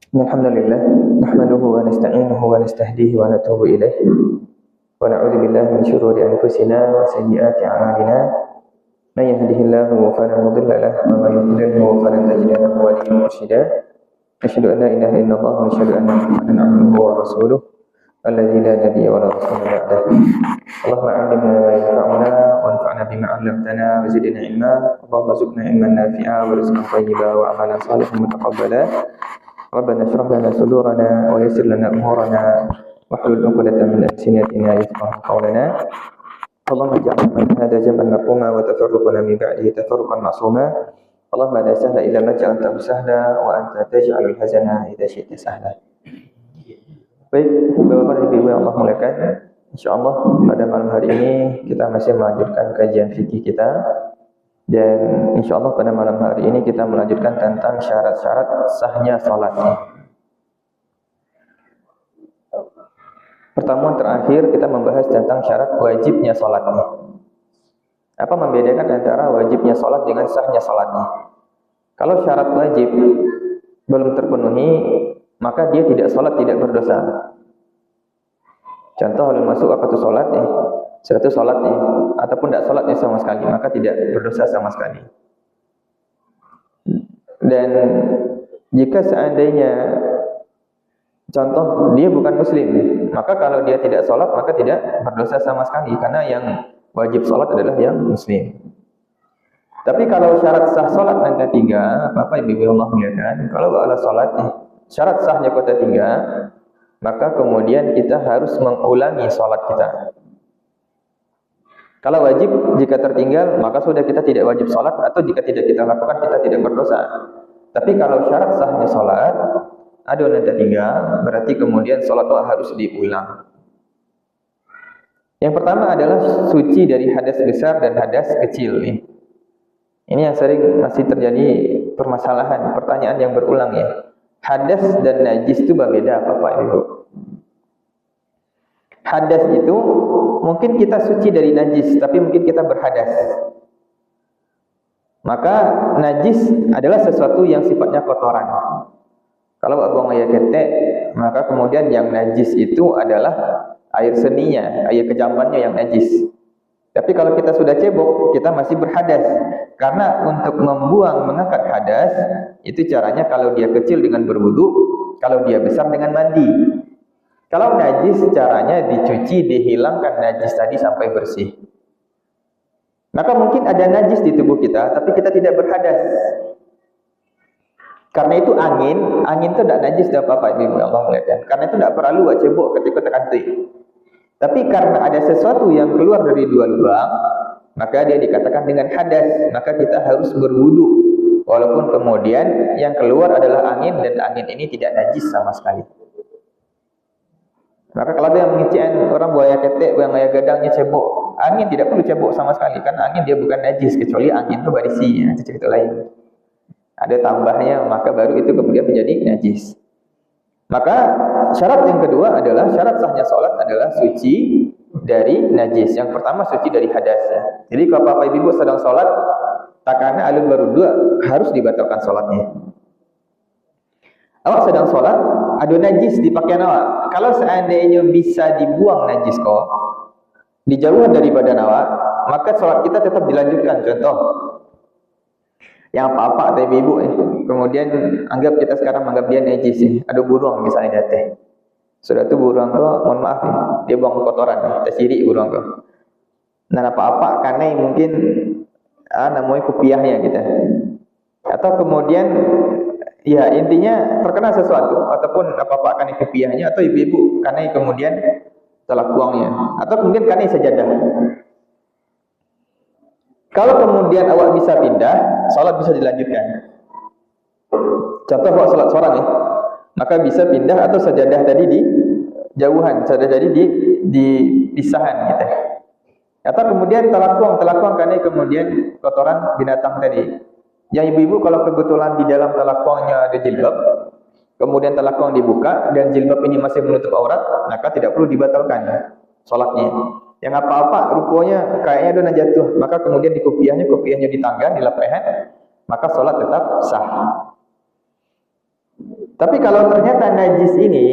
Alhamdulillah, nahmaduhu wa nasta'inuhu wa nastahdihi wa natubu ilaih wa na'udzu billahi min syururi anfusina wa sayyiati a'malina may yahdihillahu fala mudilla lahu wa may yudlilhu falan tajida lahu waliyyan mursyida asyhadu an la ilaha illallah wa asyhadu anna muhammadan abduhu wa rasuluh alladzi la nabiyya wa la rasula ba'dahu. Allahumma 'allimna ma yanfa'una wanfa'na bima 'allamtana wa zidna 'ilma. Allahumma zidna 'ilman nafi'a wa rizqan thayyiban wa 'amalan salihan mutaqabbala. Rabbana shrah lana sudurana wa yassir lana umurana wahlul 'uqdatam min alsinatina yafqahu qawlana. Allahumma ij'al man hadha jam'an marhuma wa tafarruqana min ba'dihi tafarruqan ma'suma. Allahumma la sahla illa ma ja'altahu sahla wa anta taj'alul hazana idza syi'ta sahla. Baik, Bapak dan Ibu yang Allah muliakan, insyaallah pada malam hari ini kita masih melanjutkan kajian fikih kita. Dan insyaallah pada malam hari ini kita melanjutkan tentang syarat-syarat sahnya salat. Pertemuan terakhir kita membahas tentang syarat wajibnya salat. Apa membedakan antara wajibnya salat dengan sahnya salatnya? Kalau syarat wajib belum terpenuhi, maka dia tidak salat, tidak berdosa. Contoh belum masuk waktu salat setelah itu salatnya ataupun tidak salatnya sama sekali, maka tidak berdosa sama sekali. Dan jika seandainya contoh dia bukan muslim, maka kalau dia tidak salat maka tidak berdosa sama sekali, karena yang wajib salat adalah yang muslim. Tapi kalau syarat sah salat nanti tiga, Bapak Ibu Allah muliakan, kalau ala salat syarat sahnya kota tiga, maka kemudian kita harus mengulangi salat kita. Kalau wajib, jika tertinggal, maka sudah kita tidak wajib sholat, atau jika tidak kita lakukan, kita tidak berdosa. Tapi kalau syarat sahnya sholat, ada yang tertinggal, berarti kemudian sholat harus diulang. Yang pertama adalah suci dari hadas besar dan hadas kecil. Ini yang sering masih terjadi permasalahan, pertanyaan yang berulang ya. Hadas dan najis itu berbeda apa Pak Ibu? Hadas itu mungkin kita suci dari najis, tapi mungkin kita berhadas. Maka najis adalah sesuatu yang sifatnya kotoran. Kalau buang air ketek, maka kemudian yang najis itu adalah air seninya, air kejambannya yang najis. Tapi kalau kita sudah cebok, kita masih berhadas. Karena untuk mengangkat hadas, itu caranya kalau dia kecil dengan berwudu, kalau dia besar dengan mandi. Kalau najis caranya dicuci, dihilangkan najis tadi sampai bersih. Maka mungkin ada najis di tubuh kita, tapi kita tidak berhadas. Karena itu angin itu tidak najis dah Bapak Ibu Allah muliakan. Karena itu tidak perlu cebok ketika tekan tik. Tapi karena ada sesuatu yang keluar dari dua lubang, maka dia dikatakan dengan hadas. Maka kita harus berwudu. Walaupun kemudian yang keluar adalah angin, dan angin ini tidak najis sama sekali. Maka kalau dia mengician orang buaya ketek, buang air gadangnya cebok, angin tidak perlu cebok sama sekali, karena angin dia bukan najis, kecuali angin itu barisinya, itu cerita lain. Ada tambahnya, maka baru itu kemudian menjadi najis. Maka syarat yang kedua adalah syarat sahnya sholat adalah suci dari najis. Yang pertama suci dari hadas. Jadi kalau Bapak Ibu sedang sholat, takana alun baru dua, harus dibatalkan sholatnya. Awak sedang sholat, ada najis di pakaian awak. Kalau seandainya bisa dibuang najis kok, dijauhkan dari badan awak, maka sholat kita tetap dilanjutkan. Contoh, yang apa-apa atau ibu-ibu kemudian anggap kita sekarang menganggap dia najis ada burung misalnya jatuh. Sudah itu burung kok, mohon maaf dia buang kotoran, tersirik burung kok. Nah apa-apa karena mungkin namanya kopiahnya gitu. Atau kemudian ya intinya terkena sesuatu, ataupun apa-apa karena kopiahnya, atau ibu-ibu karena kemudian telah buangnya, atau kemudian karena sajadah. Kalau kemudian awak bisa pindah, sholat bisa dilanjutkan. Contoh awak sholat seorang maka bisa pindah, atau sajadah tadi di jauhan, sajadah tadi di pisahan gitu. Atau kemudian telakuang karena kemudian kotoran binatang tadi. Yang ibu-ibu kalau kebetulan di dalam telakuangnya ada jilbab, kemudian telakuang dibuka dan jilbab ini masih menutup aurat, maka tidak perlu dibatalkan sholatnya. Yang apa-apa rupanya kayaknya dona jatuh, maka kemudian di kopiahnya ditanggan, di lepehan, maka sholat tetap sah. Tapi kalau ternyata najis ini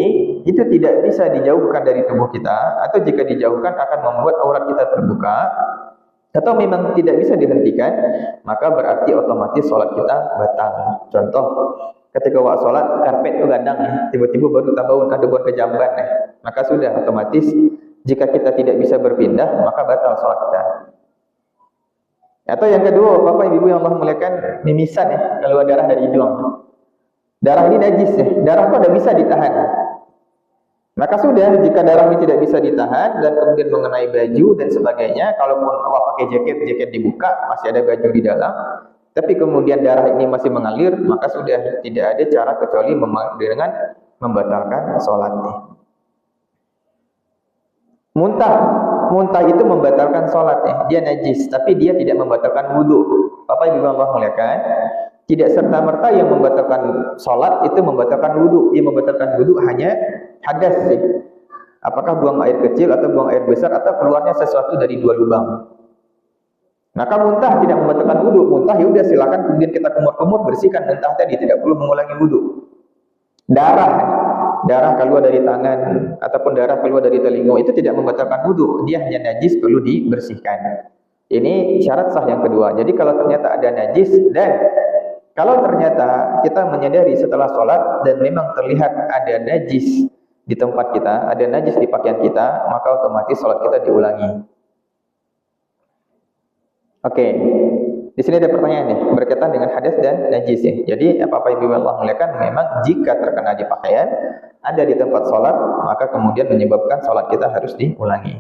itu tidak bisa dijauhkan dari tubuh kita, atau jika dijauhkan akan membuat aurat kita terbuka, atau memang tidak bisa dihentikan, maka berarti otomatis sholat kita batal. Contoh, ketika wak sholat karpet itu gadang, tiba-tiba baru tabaun ada buat kejamban, maka sudah otomatis jika kita tidak bisa berpindah, maka batal sholat kita. Atau yang kedua, Bapak Ibu yang Allah muliakan, mimisan keluar darah dari hidung. Darah ini najis darah kok tidak bisa ditahan. Maka sudah, jika darah ini tidak bisa ditahan dan kemudian mengenai baju dan sebagainya, kalaupun awak pakai jaket dibuka, masih ada baju di dalam, tapi kemudian darah ini masih mengalir, maka sudah tidak ada cara kecuali dengan membatalkan sholatnya. Muntah itu membatalkan sholatnya, dia najis, tapi dia tidak membatalkan wudhu. Bapak Ibu Allah muliakan, tidak serta-merta yang membatalkan sholat itu membatalkan wudhu. Yang membatalkan wudhu hanya hadas sih. Apakah buang air kecil atau buang air besar atau keluarnya sesuatu dari dua lubang. Maka muntah tidak membatalkan wudhu. Muntah ya udah silakan kemudian kita kumur-kumur bersihkan muntah tadi, tidak perlu mengulangi wudhu. Darah keluar dari tangan ataupun darah keluar dari telinga itu tidak membatalkan wudhu. Dia hanya najis, perlu dibersihkan. Ini syarat sah yang kedua. Jadi kalau ternyata ada najis dan kalau ternyata kita menyadari setelah sholat dan memang terlihat ada najis di tempat kita, ada najis di pakaian kita, maka otomatis sholat kita diulangi. Oke, di sini ada pertanyaan nih, berkaitan dengan hadas dan najis ya. Jadi apa Ibu Allah muliakan, memang jika terkena di pakaian, ada di tempat sholat, maka kemudian menyebabkan sholat kita harus diulangi.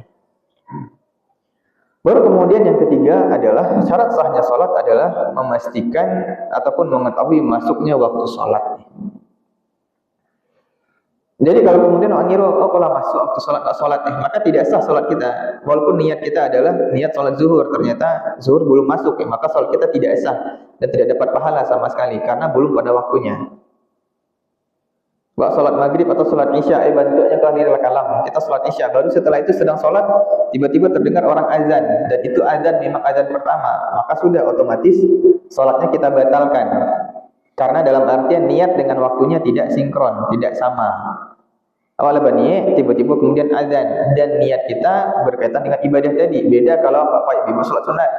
Baru kemudian yang ketiga adalah syarat sahnya sholat adalah memastikan ataupun mengetahui masuknya waktu sholat. Jadi kalau kemudian kalau masuk waktu sholat maka tidak sah sholat kita. Walaupun niat kita adalah niat sholat zuhur, ternyata zuhur belum masuk maka sholat kita tidak sah dan tidak dapat pahala sama sekali karena belum pada waktunya. Buat sholat maghrib atau sholat isya, bentuknya kelahiran kalam. Kita sholat isya, baru setelah itu sedang sholat, tiba-tiba terdengar orang azan, dan itu azan memang azan pertama, maka sudah otomatis sholatnya kita batalkan. Karena dalam artian niat dengan waktunya tidak sinkron, tidak sama. Awal berniat, tiba-tiba kemudian azan, dan niat kita berkaitan dengan ibadah tadi. Beda kalau Bapak Ibu sholat sunat.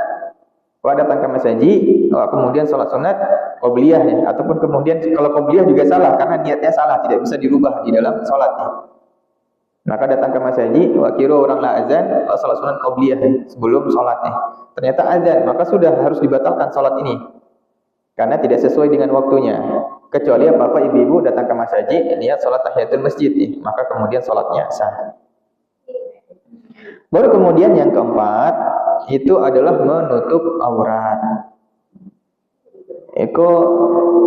Kalau datang ke masjid, kemudian sholat sunat, qobliyah ya, ataupun kemudian kalau qobliyah juga salah karena niatnya salah, tidak bisa dirubah di dalam sholatnya. Maka datang ke masjid, kira orang lah azan, sholat sunat qobliyah ya, sebelum sholatnya. Ternyata azan, maka sudah harus dibatalkan sholat ini karena tidak sesuai dengan waktunya. Kecuali apa ibu-ibu datang ke masjid, niat sholat tahiyatul masjid ya, maka kemudian sholatnya sah. Baru kemudian yang keempat itu adalah menutup aurat. Eko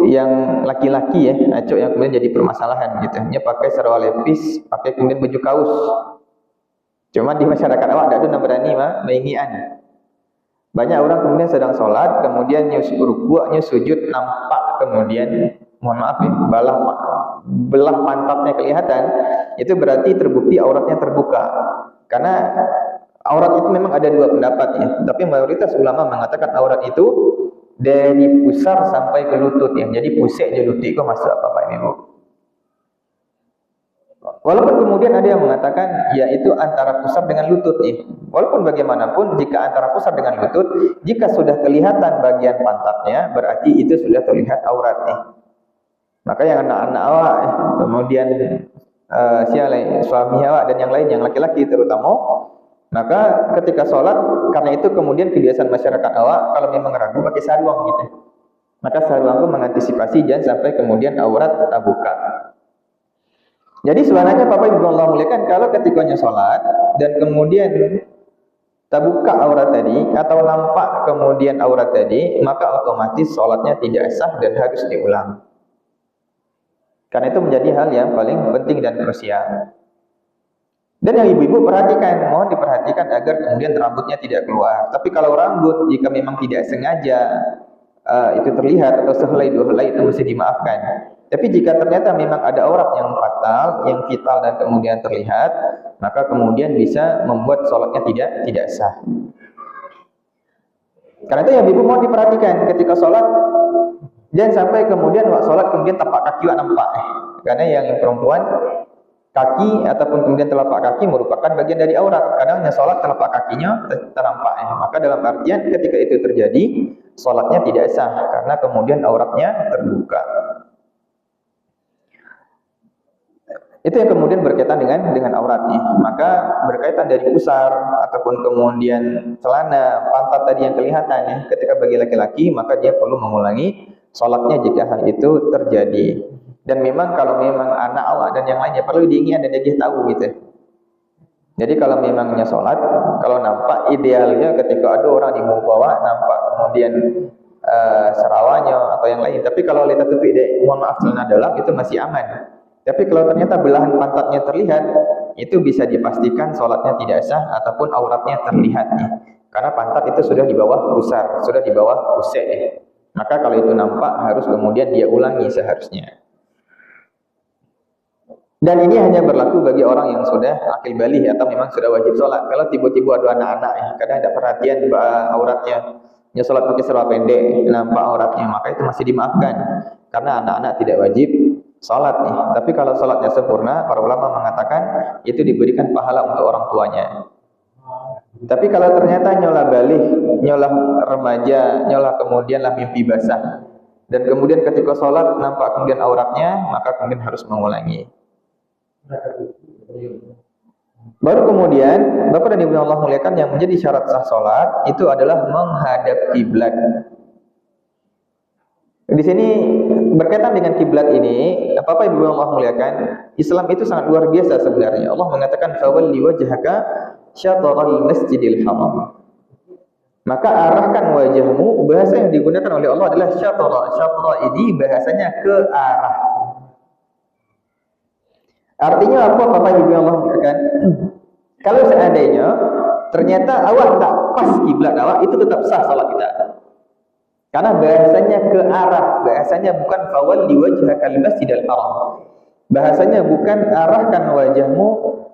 yang laki-laki ya, acok yang kemudian jadi permasalahan gitu. Dia pakai sarung lepis, pakai kemudian baju kaos. Cuma di masyarakat awak ada tuh berani mengingian. Banyak orang kemudian sedang sholat, kemudian rukuknya sujud nampak kemudian mohon maaf ya, belah pantatnya kelihatan, itu berarti terbukti auratnya terbuka. Karena aurat itu memang ada dua pendapat ya, tapi mayoritas ulama mengatakan aurat itu dari pusar sampai ke lutut ya. Jadi pusek je lutut itu masuk apa Ibu. Walaupun kemudian ada yang mengatakan yaitu antara pusar dengan lutut ya. Walaupun bagaimanapun jika antara pusar dengan lutut, jika sudah kelihatan bagian pantatnya berarti itu sudah terlihat auratnya. Maka yang anak-anak awak kemudian suami awak dan yang lain yang laki-laki terutama, maka ketika sholat, karena itu kemudian kebiasaan masyarakat awak kalau memang ragu pakai sarung gitu. Maka sarung itu mengantisipasi jangan sampai kemudian aurat terbuka. Jadi sebenarnya Bapak Ibu Allah muliakan, kalau ketikanya sholat dan kemudian terbuka aurat tadi atau nampak kemudian aurat tadi, maka otomatis sholatnya tidak sah dan harus diulang. Karena itu menjadi hal yang paling penting dan krusial. Dan yang ibu-ibu perhatikan, mohon diperhatikan agar kemudian rambutnya tidak keluar. Tapi kalau rambut jika memang tidak sengaja itu terlihat atau sehelai dua helai itu mesti dimaafkan. Tapi jika ternyata memang ada aurat yang fatal, yang vital dan kemudian terlihat, maka kemudian bisa membuat sholatnya tidak sah. Karena itu yang ibu mohon diperhatikan ketika sholat, Jangan sampai kemudian wak sholat kemudian tapak kaki wak nampak. Karena yang perempuan kaki ataupun kemudian telapak kaki merupakan bagian dari aurat. Kadang hanya sholat telapak kakinya ternampak. Maka dalam artian ketika itu terjadi, sholatnya tidak sah karena kemudian auratnya terbuka. Itu yang kemudian berkaitan dengan auratnya. Maka berkaitan dari pusar ataupun kemudian celana, pantat tadi yang kelihatan ya, ketika bagi laki-laki maka dia perlu mengulangi sholatnya jika hal itu terjadi. Dan memang kalau memang anak awak dan yang lainnya perlu diingat dan dia tahu gitu. Jadi kalau memangnya sholat, kalau nampak idealnya ketika ada orang di bawah nampak kemudian serawanya atau yang lain. Tapi kalau lihat tutup mohon maaf celana dalam itu masih aman. Tapi kalau ternyata belahan pantatnya terlihat, itu bisa dipastikan sholatnya tidak sah ataupun auratnya terlihat nih. Karena pantat itu sudah di bawah pusar, sudah di bawah pusek. Maka kalau itu nampak harus kemudian dia ulangi seharusnya. Dan ini hanya berlaku bagi orang yang sudah akil baligh atau memang sudah wajib sholat. Kalau tiba-tiba ada anak-anak ya, kadang ada perhatian auratnya, dia sholat pakai serba pendek, nampak auratnya, maka itu masih dimaafkan. Karena anak-anak tidak wajib sholat nih. Tapi kalau sholatnya sempurna, para ulama mengatakan itu diberikan pahala untuk orang tuanya. Tapi kalau ternyata nyolah balik, nyolah remaja, nyolah kemudian lah mimpi basah, dan kemudian ketika sholat nampak kemudian auratnya, maka kemudian harus mengulangi. Baru kemudian, Bapak dan Ibu yang Allah muliakan, yang menjadi syarat sah sholat itu adalah menghadap kiblat. Di sini berkaitan dengan kiblat ini, Bapak Ibu yang Allah muliakan, Islam itu sangat luar biasa sebenarnya. Allah mengatakan fawalli wajhaka syatral masjidil haram. Maka arahkan wajahmu, bahasa yang digunakan oleh Allah adalah syatra. Syatra ini bahasanya ke arah. Artinya apa Bapak Ibu yang Allah muliakan? Kalau seandainya ternyata awak tak pas kiblat awak, itu tetap sah salat kita. Karena bahasanya ke arah, bahasanya bukan fawalli wajhakal masjidil haram. Bahasanya bukan arahkan wajahmu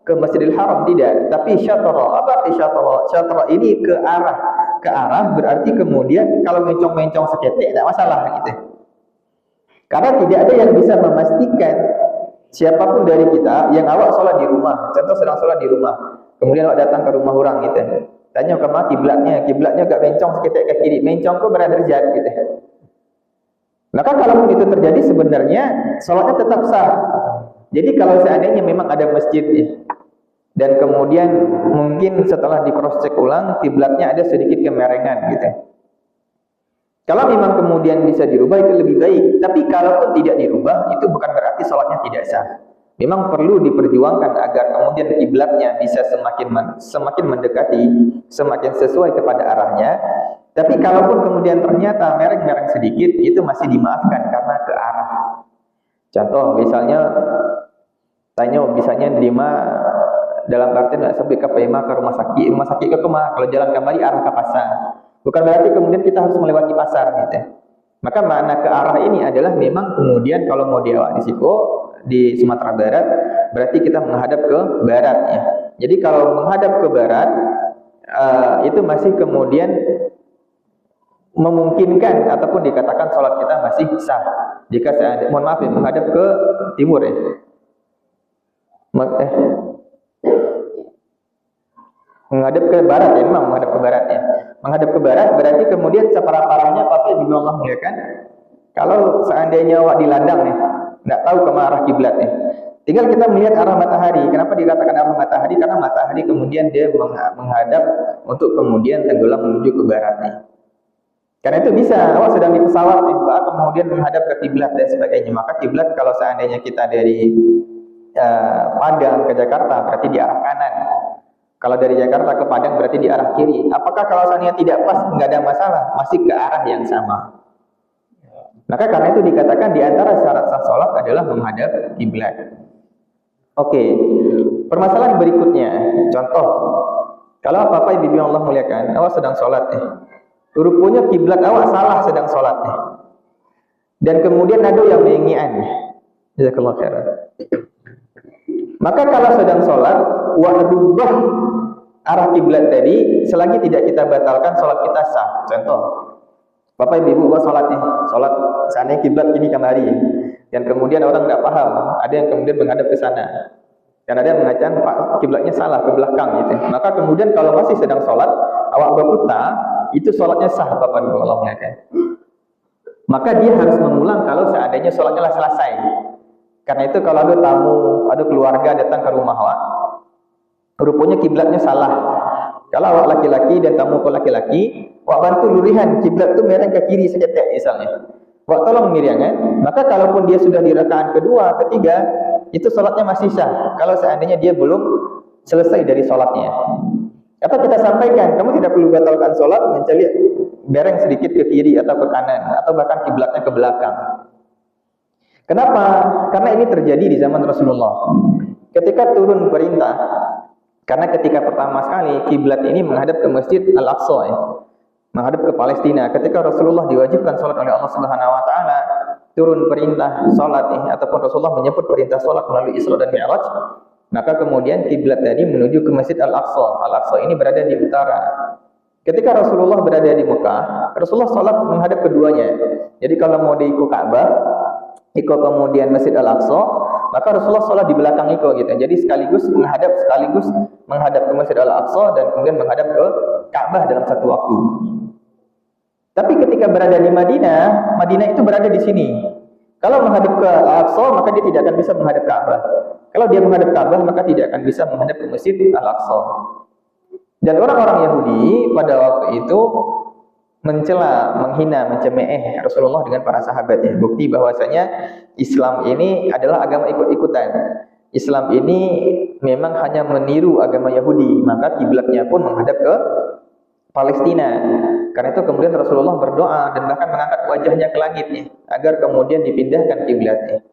ke Masjidil Haram, tidak, tapi syatra. Apa arti syatra? Syatra ini ke arah. Ke arah berarti kemudian kalau mencong-mencong seketik tidak masalah gitu. Karena tidak ada yang bisa memastikan siapapun dari kita yang awak sholat di rumah, contoh sedang sholat di rumah, kemudian awak datang ke rumah orang gitu, tanya ke mana kiblatnya gak mencong seketik ke kiri, mencong kok berada derajat gitu. Maka kalaupun itu terjadi sebenarnya sholatnya tetap sah. Jadi kalau seandainya memang ada masjid ya, dan kemudian mungkin setelah di cross check ulang kiblatnya ada sedikit kemerengan gitu, kalau memang kemudian bisa dirubah itu lebih baik. Tapi kalaupun tidak dirubah itu bukan berarti sholatnya tidak sah. Memang perlu diperjuangkan agar kemudian kiblatnya bisa semakin mendekati, semakin sesuai kepada arahnya. Tapi kalaupun kemudian ternyata mereng-mereng sedikit, itu masih dimaafkan karena ke arah. Contoh misalnya tanya misalnya dalam arti nak sampai ke Pema ke rumah sakit ke kemana? Kalau jalan kembali arah ke pasar. Bukan berarti kemudian kita harus melewati pasar gitu. Maka makna ke arah ini adalah memang kemudian kalau mau diawak di Sumatera Barat berarti kita menghadap ke barat ya. Jadi kalau menghadap ke barat itu masih kemudian memungkinkan ataupun dikatakan sholat kita masih sah. Jika saya mohon maaf ya, menghadap ke timur ya. Menghadap ke barat ya, memang menghadap ke barat ya. Menghadap ke barat berarti kemudian separah-parahnya Bapak Ibu Allah muliakan. Kalau seandainya awak di ladang nih, nggak tahu ke arah kiblat nih, tinggal kita melihat arah matahari. Kenapa dikatakan arah matahari? Karena matahari kemudian dia menghadap untuk kemudian tenggelam menuju ke barat nih. Karena itu bisa awak sedang di pesawat nih, kemudian menghadap ke kiblat dan sebagainya. Maka kiblat kalau seandainya kita dari Padang ke Jakarta berarti di arah kanan. Kalau dari Jakarta ke Padang berarti di arah kiri. Apakah kalau seandainya tidak pas, nggak ada masalah, masih ke arah yang sama. Maka karena itu dikatakan di antara syarat sah sholat adalah menghadap kiblat. Oke, permasalahan berikutnya, contoh, kalau Bapak Ibu yang Allah muliakan, awak sedang sholat rupanya kiblat awak salah sedang sholat dan kemudian ada yang mengingian. Jazakallahu khairan. Maka kalau sedang sholat, rubah arah kiblat tadi, selagi tidak kita batalkan sholat kita sah. Contoh, Bapak Ibu buat sholat nih, sholat seandainya kiblat ini kemari, dan kemudian orang nggak paham, ada yang kemudian menghadap ke sana, dan ada yang mengatakan Pak kiblatnya salah ke belakang gitu. Maka kemudian kalau masih sedang sholat, awak berputar, itu sholatnya sah Bapak Ibu Allah muliakan. Maka dia harus mengulang kalau seandainya sholatnya selesai. Karena itu kalau ada tamu, ada keluarga datang ke rumah awak, rupanya kiblatnya salah. Kalau awak laki-laki dan tamu kau laki-laki, awak bantu lurihan kiblat itu mereng ke kiri seketek misalnya. Awak tolong miringan, maka kalaupun dia sudah di rakaat kedua, ketiga, itu sholatnya masih sah. Kalau seandainya dia belum selesai dari sholatnya. Atau kita sampaikan, kamu tidak perlu batalkan sholat, mencari bereng sedikit ke kiri atau ke kanan, atau bahkan kiblatnya ke belakang. Kenapa? Karena ini terjadi di zaman Rasulullah. Ketika turun perintah, karena ketika pertama sekali kiblat ini menghadap ke Masjid Al-Aqsa, menghadap ke Palestina. Ketika Rasulullah diwajibkan sholat oleh Allah Subhanahu Wa Taala, turun perintah sholat ataupun Rasulullah menyebut perintah sholat melalui Isra dan Mi'raj, maka kemudian kiblat tadi menuju ke Masjid Al-Aqsa. Al-Aqsa ini berada di utara. Ketika Rasulullah berada di Mekah, Rasulullah sholat menghadap keduanya. Jadi kalau mau diikut Ka'bah, ikut kemudian Masjid Al-Aqsa, maka Rasulullah sholat di belakang ikut gitu. Jadi sekaligus menghadap ke Masjid Al-Aqsa dan kemudian menghadap ke Ka'bah dalam satu waktu. Tapi ketika berada di Madinah, Madinah itu berada di sini. Kalau menghadap ke Al-Aqsa, maka dia tidak akan bisa menghadap Ka'bah. Kalau dia menghadap Ka'bah, maka tidak akan bisa menghadap ke Masjid Al-Aqsa. Dan orang-orang Yahudi pada waktu itu mencela, menghina, mencemooh Rasulullah dengan para sahabatnya. Bukti bahwasanya Islam ini adalah agama ikut-ikutan. Islam ini memang hanya meniru agama Yahudi, maka kiblatnya pun menghadap ke Palestina. Karena itu kemudian Rasulullah berdoa dan bahkan mengangkat wajahnya ke langit agar kemudian dipindahkan kiblatnya.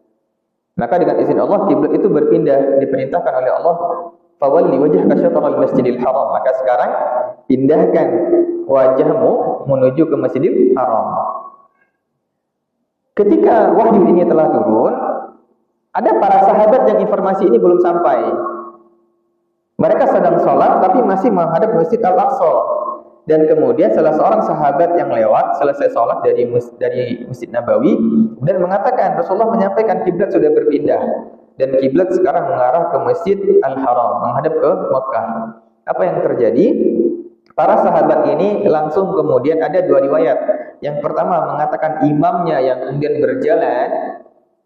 Maka dengan izin Allah kiblat itu berpindah, diperintahkan oleh Allah, fawalli wajhaka syatral masjidil haram. Maka sekarang pindahkan wajahmu menuju ke Masjidil Haram. Ketika wahyu ini telah turun, ada para sahabat yang informasi ini belum sampai. Mereka sedang sholat tapi masih menghadap Masjid Al-Aqsa. Dan kemudian salah seorang sahabat yang lewat selesai sholat dari Masjid Nabawi dan mengatakan Rasulullah menyampaikan kiblat sudah berpindah dan kiblat sekarang mengarah ke Masjid Al-Haram, menghadap ke Mekah. Apa yang terjadi? Para sahabat ini langsung kemudian ada dua riwayat. Yang pertama mengatakan imamnya yang kemudian berjalan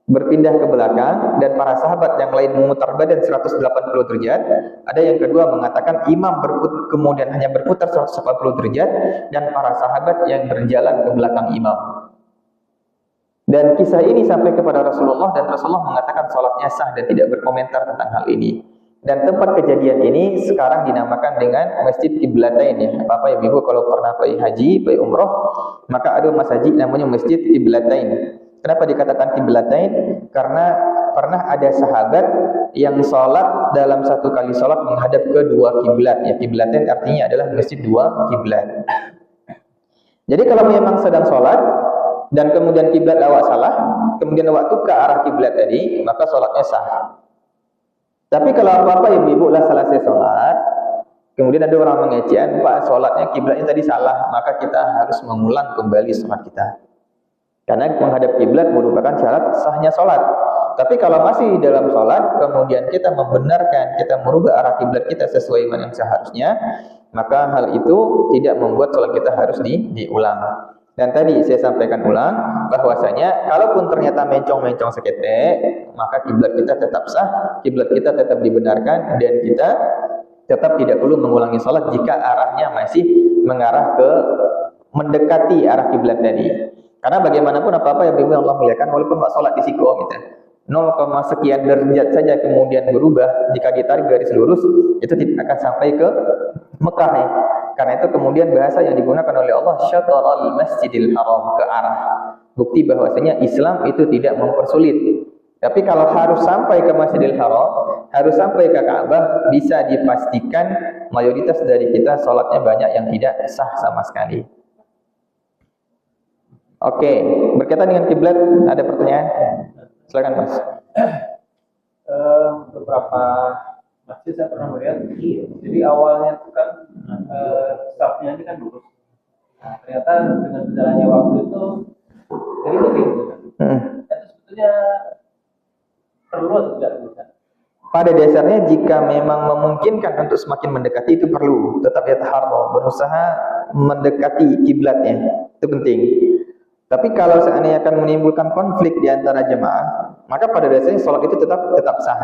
berpindah ke belakang dan para sahabat yang lain memutar badan 180 derajat. Ada yang kedua mengatakan imam kemudian hanya berputar 180 derajat dan para sahabat yang berjalan ke belakang imam. Dan kisah ini sampai kepada Rasulullah dan Rasulullah mengatakan salatnya sah dan tidak berkomentar tentang hal ini. Dan tempat kejadian ini sekarang dinamakan dengan Masjid Qiblatain ya. Bapak Ibu kalau pernah pergi haji, pergi umroh, maka ada masjid namanya Masjid Qiblatain. Kenapa dikatakan Qiblatain? Karena pernah ada sahabat yang sholat dalam satu kali sholat menghadap ke dua kiblat ya. Qiblatain artinya adalah masjid dua kiblat. Jadi kalau memang sedang sholat dan kemudian kiblat awak salah, kemudian awak tukar arah kiblat tadi, maka sholatnya sah. Tapi kalau apa-apa ibu lah selesai sholat, kemudian ada orang mengecewakan, Pak sholatnya kiblatnya tadi salah, maka kita harus mengulang kembali sholat kita. Karena menghadap kiblat merupakan syarat sahnya sholat. Tapi kalau masih dalam sholat, kemudian kita membenarkan, kita merubah arah kiblat kita sesuai dengan yang seharusnya, maka hal itu tidak membuat sholat kita harus diulang. Dan tadi saya sampaikan ulang bahwasanya kalaupun ternyata mencong-mencong seketek, maka kiblat kita tetap sah, kiblat kita tetap dibenarkan dan kita tetap tidak perlu mengulangi salat jika arahnya masih mengarah ke mendekati arah kiblat tadi. Karena bagaimanapun apa-apa yang Allah muliakan walaupun Pak salat di siko gitu. 0, sekian derajat saja kemudian berubah jika ditarik garis lurus itu tidak akan sampai ke Mekah ya. Karena itu kemudian bahasa yang digunakan oleh Allah syatral masjidil haram, ke arah. Bukti bahwasanya Islam itu tidak mempersulit. Tapi kalau harus sampai ke Masjidil Haram, harus sampai ke Ka'bah, bisa dipastikan mayoritas dari kita sholatnya banyak yang tidak sah sama sekali. Oke, berkaitan dengan kiblat ada pertanyaan? Silakan Mas. Beberapa masjid saya pernah melihat, jadi awalnya itu kan safnya ini kan lurus. Nah, ternyata dengan berjalannya waktu itu jadi lebih Ustaz. Itu sebetulnya perlu atau tidak Ustaz? Pada dasarnya jika memang memungkinkan untuk semakin mendekati itu perlu, tetap yataharra, berusaha mendekati kiblatnya. Itu penting. Tapi kalau seandainya akan menimbulkan konflik di antara jemaah, maka pada dasarnya sholat itu tetap sah.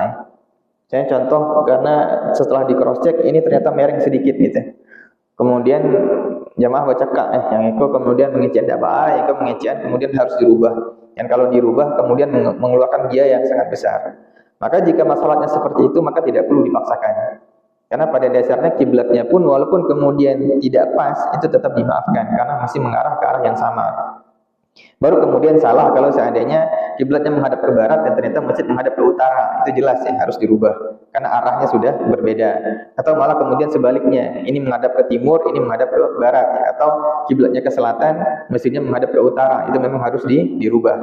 Saya contoh karena setelah di cross check ini ternyata mereng sedikit gitu. Kemudian jemaah baca yang itu kemudian mengecian dakwah, yang itu mengecian kemudian harus dirubah. Dan kalau dirubah kemudian mengeluarkan biaya yang sangat besar. Maka jika masalahnya seperti itu maka tidak perlu dipaksakan. Karena pada dasarnya kiblatnya pun walaupun kemudian tidak pas itu tetap dimaafkan karena masih mengarah ke arah yang sama. Baru kemudian salah kalau seandainya kiblatnya menghadap ke barat dan ternyata masjid menghadap ke utara, itu jelas ya harus dirubah karena arahnya sudah berbeda. Atau malah kemudian sebaliknya, ini menghadap ke timur, ini menghadap ke barat ya. Atau kiblatnya ke selatan, masjidnya menghadap ke utara, itu memang harus dirubah.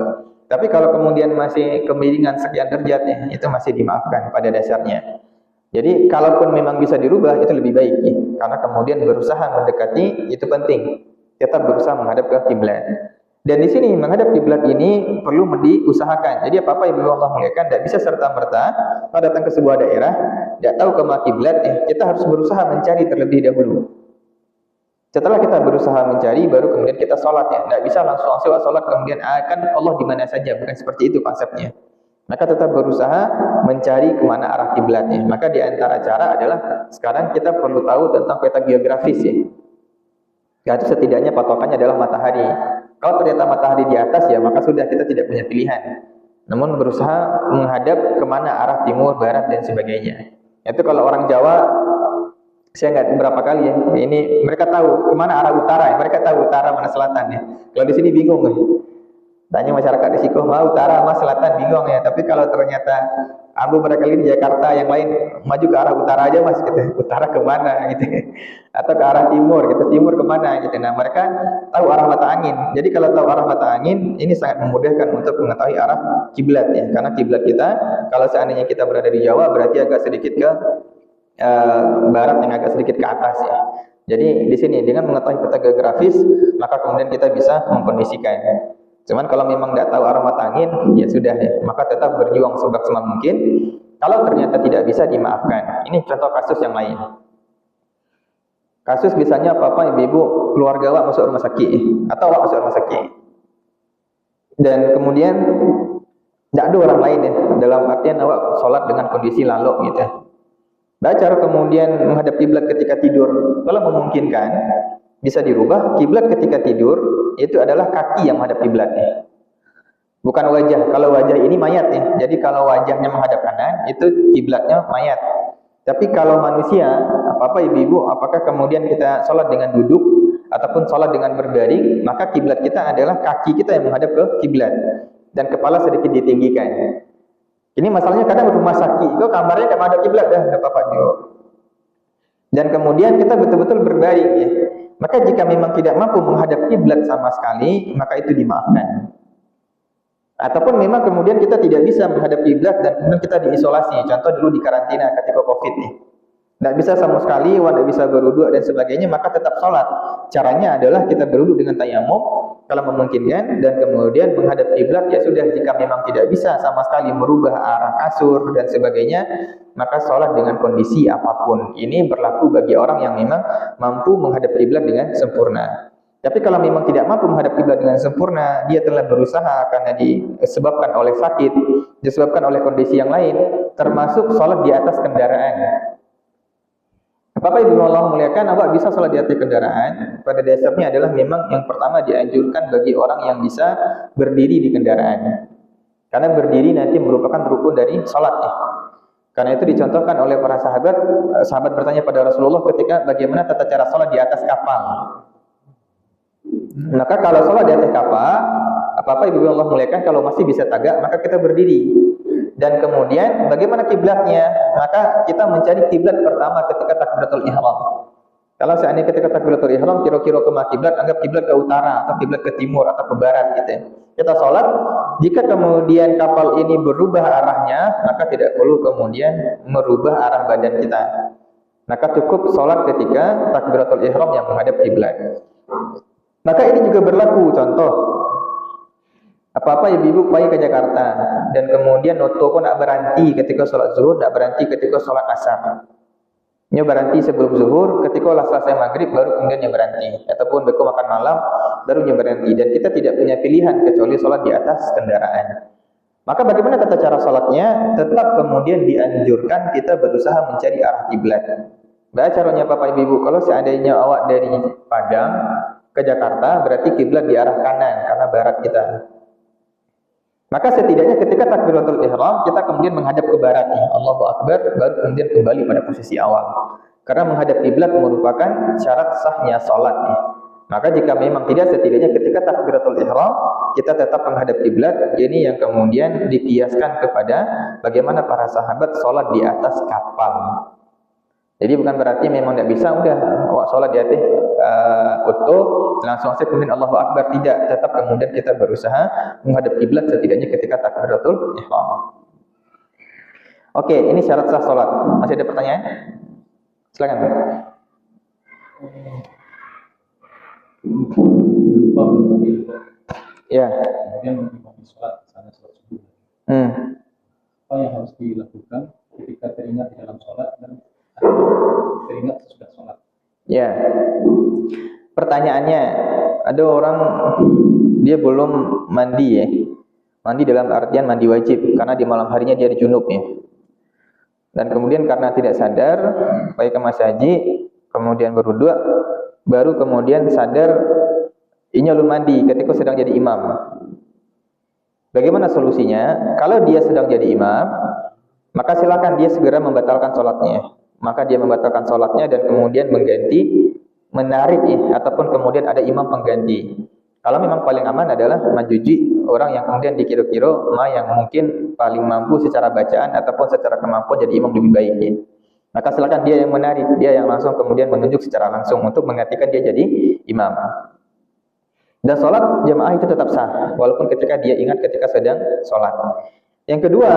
Tapi kalau kemudian masih kemiringan sekian derajat ya, itu masih dimaafkan pada dasarnya. Jadi kalaupun memang bisa dirubah itu lebih baik ya. Karena kemudian berusaha mendekati itu penting. Tetap berusaha menghadap ke kiblat. Dan di sini menghadap kiblat ini perlu diusahakan. Jadi apa-apa Ibu Allah muliakan tidak bisa serta-merta datang ke sebuah daerah tidak tahu kemana kiblat, kita harus berusaha mencari terlebih dahulu. Setelah kita berusaha mencari baru kemudian kita sholat ya. Tidak bisa langsung sholat kemudian akan Allah di mana saja, bukan seperti itu konsepnya. Maka tetap berusaha mencari kemana arah kiblatnya. Maka di antara cara adalah sekarang kita perlu tahu tentang peta geografis ya. Yaitu setidaknya patokannya adalah matahari. Kalau ternyata matahari di atas ya maka sudah kita tidak punya pilihan. Namun berusaha menghadap kemana arah timur, barat dan sebagainya. Itu kalau orang Jawa saya nggak berapa kali ya. Ini mereka tahu kemana arah utara ya. Mereka tahu utara mana selatan ya. Kalau di sini bingung ya. Tanya masyarakat di Sikoh mau utara sama selatan bingung ya. Tapi kalau ternyata aku barangkali di Jakarta yang lain maju ke arah utara aja mas gitu. Utara kemana gitu. Atau ke arah timur gitu. Timur kemana gitu. Nah mereka tahu arah mata angin. Jadi kalau tahu arah mata angin ini sangat memudahkan untuk mengetahui arah kiblat ya. Karena kiblat kita kalau seandainya kita berada di Jawa berarti agak sedikit ke barat yang agak sedikit ke atas ya. Jadi di sini dengan mengetahui peta geografis maka kemudian kita bisa mengkondisikan. Cuman kalau memang tidak tahu arah mata angin ya sudah ya, maka tetap berjuang semaksimal mungkin. Kalau ternyata tidak bisa dimaafkan. Ini contoh kasus yang lain. Kasus misalnya apa-apa ibu-ibu keluarga awak masuk rumah sakit atau awak masuk rumah sakit. Dan kemudian tidak ada orang lain ya, dalam artian awak sholat dengan kondisi lalok gitu. Baca kemudian menghadap kiblat ketika tidur. Kalau memungkinkan bisa dirubah kiblat ketika tidur itu adalah kaki yang menghadap kiblatnya. Bukan wajah. Kalau wajah ini mayat ya. Jadi kalau wajahnya menghadap kanan itu kiblatnya mayat. Tapi kalau manusia, apa-apa ibu-ibu, apakah kemudian kita sholat dengan duduk ataupun sholat dengan berbaring, maka kiblat kita adalah kaki kita yang menghadap ke kiblat dan kepala sedikit ditinggikan. Ini masalahnya kadang rumah sakit, kok kamarnya tidak menghadap kiblat dah, apa-apa yuk. Dan kemudian kita betul-betul berbaring ya. Maka jika memang tidak mampu menghadap kiblat sama sekali, maka itu dimaafkan. Ataupun memang kemudian kita tidak bisa menghadap kiblat dan kemudian kita diisolasi. Contoh dulu di karantina ketika Covid nih. Tidak bisa sama sekali, tidak bisa berwudu dan sebagainya, maka tetap sholat. Caranya adalah kita berwudu dengan tayamum kalau memungkinkan dan kemudian menghadap kiblat ya sudah. Jika memang tidak bisa sama sekali merubah arah kasur dan sebagainya, maka sholat dengan kondisi apapun. Ini berlaku bagi orang yang memang mampu menghadap kiblat dengan sempurna. Tapi kalau memang tidak mampu menghadap kiblat dengan sempurna, dia telah berusaha karena disebabkan oleh sakit, disebabkan oleh kondisi yang lain, termasuk sholat di atas kendaraan. Bapak Ibu Allah muliakan, awak bisa sholat di atas kendaraan. Pada dasarnya adalah memang yang pertama dianjurkan bagi orang yang bisa berdiri di kendaraan. Karena berdiri nanti merupakan rukun dari sholatnya. Karena itu dicontohkan oleh para sahabat. Sahabat bertanya pada Rasulullah ketika bagaimana tata cara sholat di atas kapal. Maka kalau sholat di atas kapal, apa-apa Ibu Allah muliakan, kalau masih bisa tagak, maka kita berdiri. Dan kemudian bagaimana kiblatnya? Maka kita mencari kiblat pertama ketika takbiratul ihram. Kalau seandainya ketika takbiratul ihram kira-kira ke kiblat, anggap kiblat ke utara atau kiblat ke timur atau ke barat gitu. Kita sholat, jika kemudian kapal ini berubah arahnya, maka tidak perlu kemudian merubah arah badan kita. Maka cukup sholat ketika takbiratul ihram yang menghadap kiblat. Maka ini juga berlaku. Contoh, apa-apa ibu-ibu pergi ke Jakarta dan kemudian noto pun nak berhenti ketika sholat zuhur, nak berhenti ketika sholat asar. Nya berhenti sebelum zuhur, ketika lah selesai maghrib baru kemudian nya berhenti, ataupun beku makan malam baru nya berhenti. Dan kita tidak punya pilihan kecuali sholat di atas kendaraan. Maka bagaimana tata cara sholatnya? Tetap kemudian dianjurkan kita berusaha mencari arah kiblat. Baik caranya Bapak Ibu, kalau seandainya awak dari Padang ke Jakarta, berarti kiblat di arah kanan karena barat kita. Maka setidaknya ketika takbiratul ihram kita kemudian menghadap ke barat nih, Allahu Akbar, baru kemudian kembali pada posisi awal. Karena menghadap kiblat merupakan syarat sahnya salat nih. Maka jika memang tidak, setidaknya ketika takbiratul ihram kita tetap menghadap kiblat. Ini yang kemudian dikiaskan kepada bagaimana para sahabat salat di atas kapal. Jadi bukan berarti memang tidak bisa udah awak salat di atas utuh langsung saja kemudian Allahu Akbar, tidak, tetap kemudian kita berusaha menghadap kiblat setidaknya ketika takbiratul ihram. Oke, ini syarat sah salat. Masih ada pertanyaan? Silakan. Lupa berarti Ya. kemudian mengimami sholat misalnya sholat subuh. Apa yang harus dilakukan ketika teringat di dalam sholat dan atau teringat sesudah sholat? Ya. Pertanyaannya, ada orang dia belum mandi ya. Mandi dalam artian mandi wajib karena di malam harinya dia junub ya. Dan kemudian karena tidak sadar, pergi ke masjid haji, kemudian berwudu, baru kemudian sadar ini belum mandi ketika sedang jadi imam. Bagaimana solusinya? Kalau dia sedang jadi imam, maka silakan dia segera membatalkan sholatnya. Maka dia membatalkan sholatnya dan kemudian mengganti, menarik ataupun kemudian ada imam pengganti. Kalau memang paling aman adalah mencuci orang yang kemudian dikira-kira yang mungkin paling mampu secara bacaan ataupun secara kemampuan jadi imam lebih baik ya. Maka silakan dia yang menarik, dia yang langsung kemudian menunjuk secara langsung untuk menggantikan dia jadi imam. Dan sholat jamaah itu tetap sah walaupun ketika dia ingat ketika sedang sholat. Yang kedua,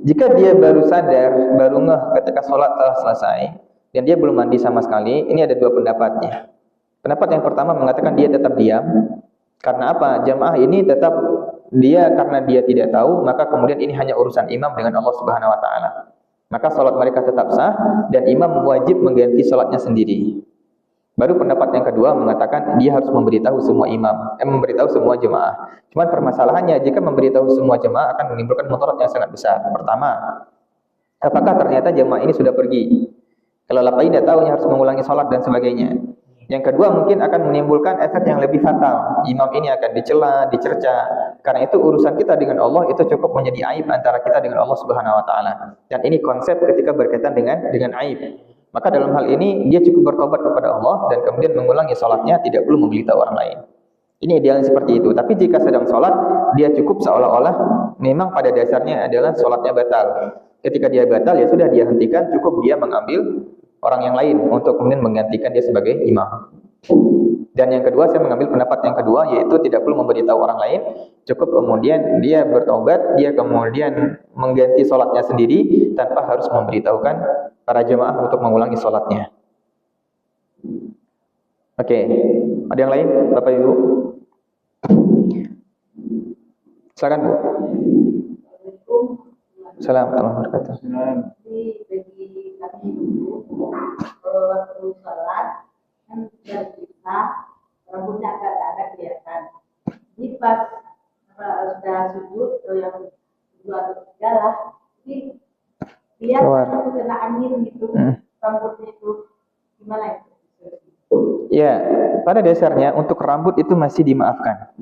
jika dia baru sadar, baru ngeh ketika sholat telah selesai dan dia belum mandi sama sekali, ini ada dua pendapatnya. Pendapat yang pertama mengatakan dia tetap diam. Karena apa? Jamaah ini tetap dia karena dia tidak tahu, maka kemudian ini hanya urusan imam dengan Allah Subhanahu wa taala. Maka sholat mereka tetap sah dan imam wajib mengganti sholatnya sendiri. Baru pendapat yang kedua mengatakan dia harus memberitahu semua imam, memberitahu semua jemaah. Cuman permasalahannya jika memberitahu semua jemaah akan menimbulkan mudarat yang sangat besar. Pertama, apakah ternyata jemaah ini sudah pergi? Kalau lapai tidak tahu harus mengulangi sholat dan sebagainya. Yang kedua mungkin akan menimbulkan efek yang lebih fatal. Imam ini akan dicela, dicerca. Karena itu urusan kita dengan Allah itu cukup menjadi aib antara kita dengan Allah Subhanahu wa taala. Dan ini konsep ketika berkaitan dengan aib. Maka dalam hal ini dia cukup bertobat kepada Allah dan kemudian mengulangi sholatnya, tidak perlu memberitahu orang lain. Ini idealnya seperti itu. Tapi jika sedang sholat, dia cukup seolah-olah memang pada dasarnya adalah sholatnya batal. Ketika dia batal, ya sudah dia hentikan, cukup dia mengambil orang yang lain untuk kemudian menggantikan dia sebagai imam. Dan yang kedua, saya mengambil pendapat yang kedua, yaitu tidak perlu memberitahu orang lain, cukup kemudian dia bertobat, dia kemudian mengganti sholatnya sendiri tanpa harus memberitahukan para jemaah untuk mengulangi sholatnya. Oke, ada yang lain, Bapak Ibu? Silakan Bu. Assalamualaikum warahmatullahi wabarakatuh. Bagi kami dulu, waktu sholat kan sudah bisa rambutnya agak kelihatan. Jadi pas sudah sujud atau yang dua atau tiga lah, ini dia kena angin gitu, rambutnya itu gimana itu? Ya, pada dasarnya untuk rambut itu masih dimaafkan.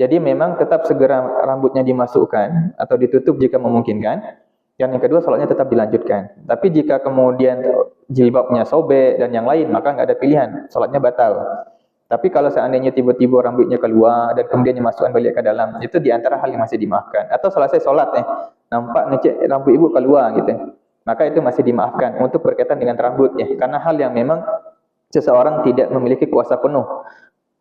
Jadi memang tetap segera rambutnya dimasukkan atau ditutup jika memungkinkan. Yang kedua, sholatnya tetap dilanjutkan. Tapi jika kemudian jilbabnya sobek dan yang lain, maka nggak ada pilihan, sholatnya batal. Tapi kalau seandainya tiba-tiba rambutnya keluar dan kemudian dimasukkan balik ke dalam, itu diantara hal yang masih dimaafkan. Atau selesai sholat nampak ngecek rambut ibu keluar gitu, maka itu masih dimaafkan untuk berkaitan dengan rambutnya. Karena hal yang memang seseorang tidak memiliki kuasa penuh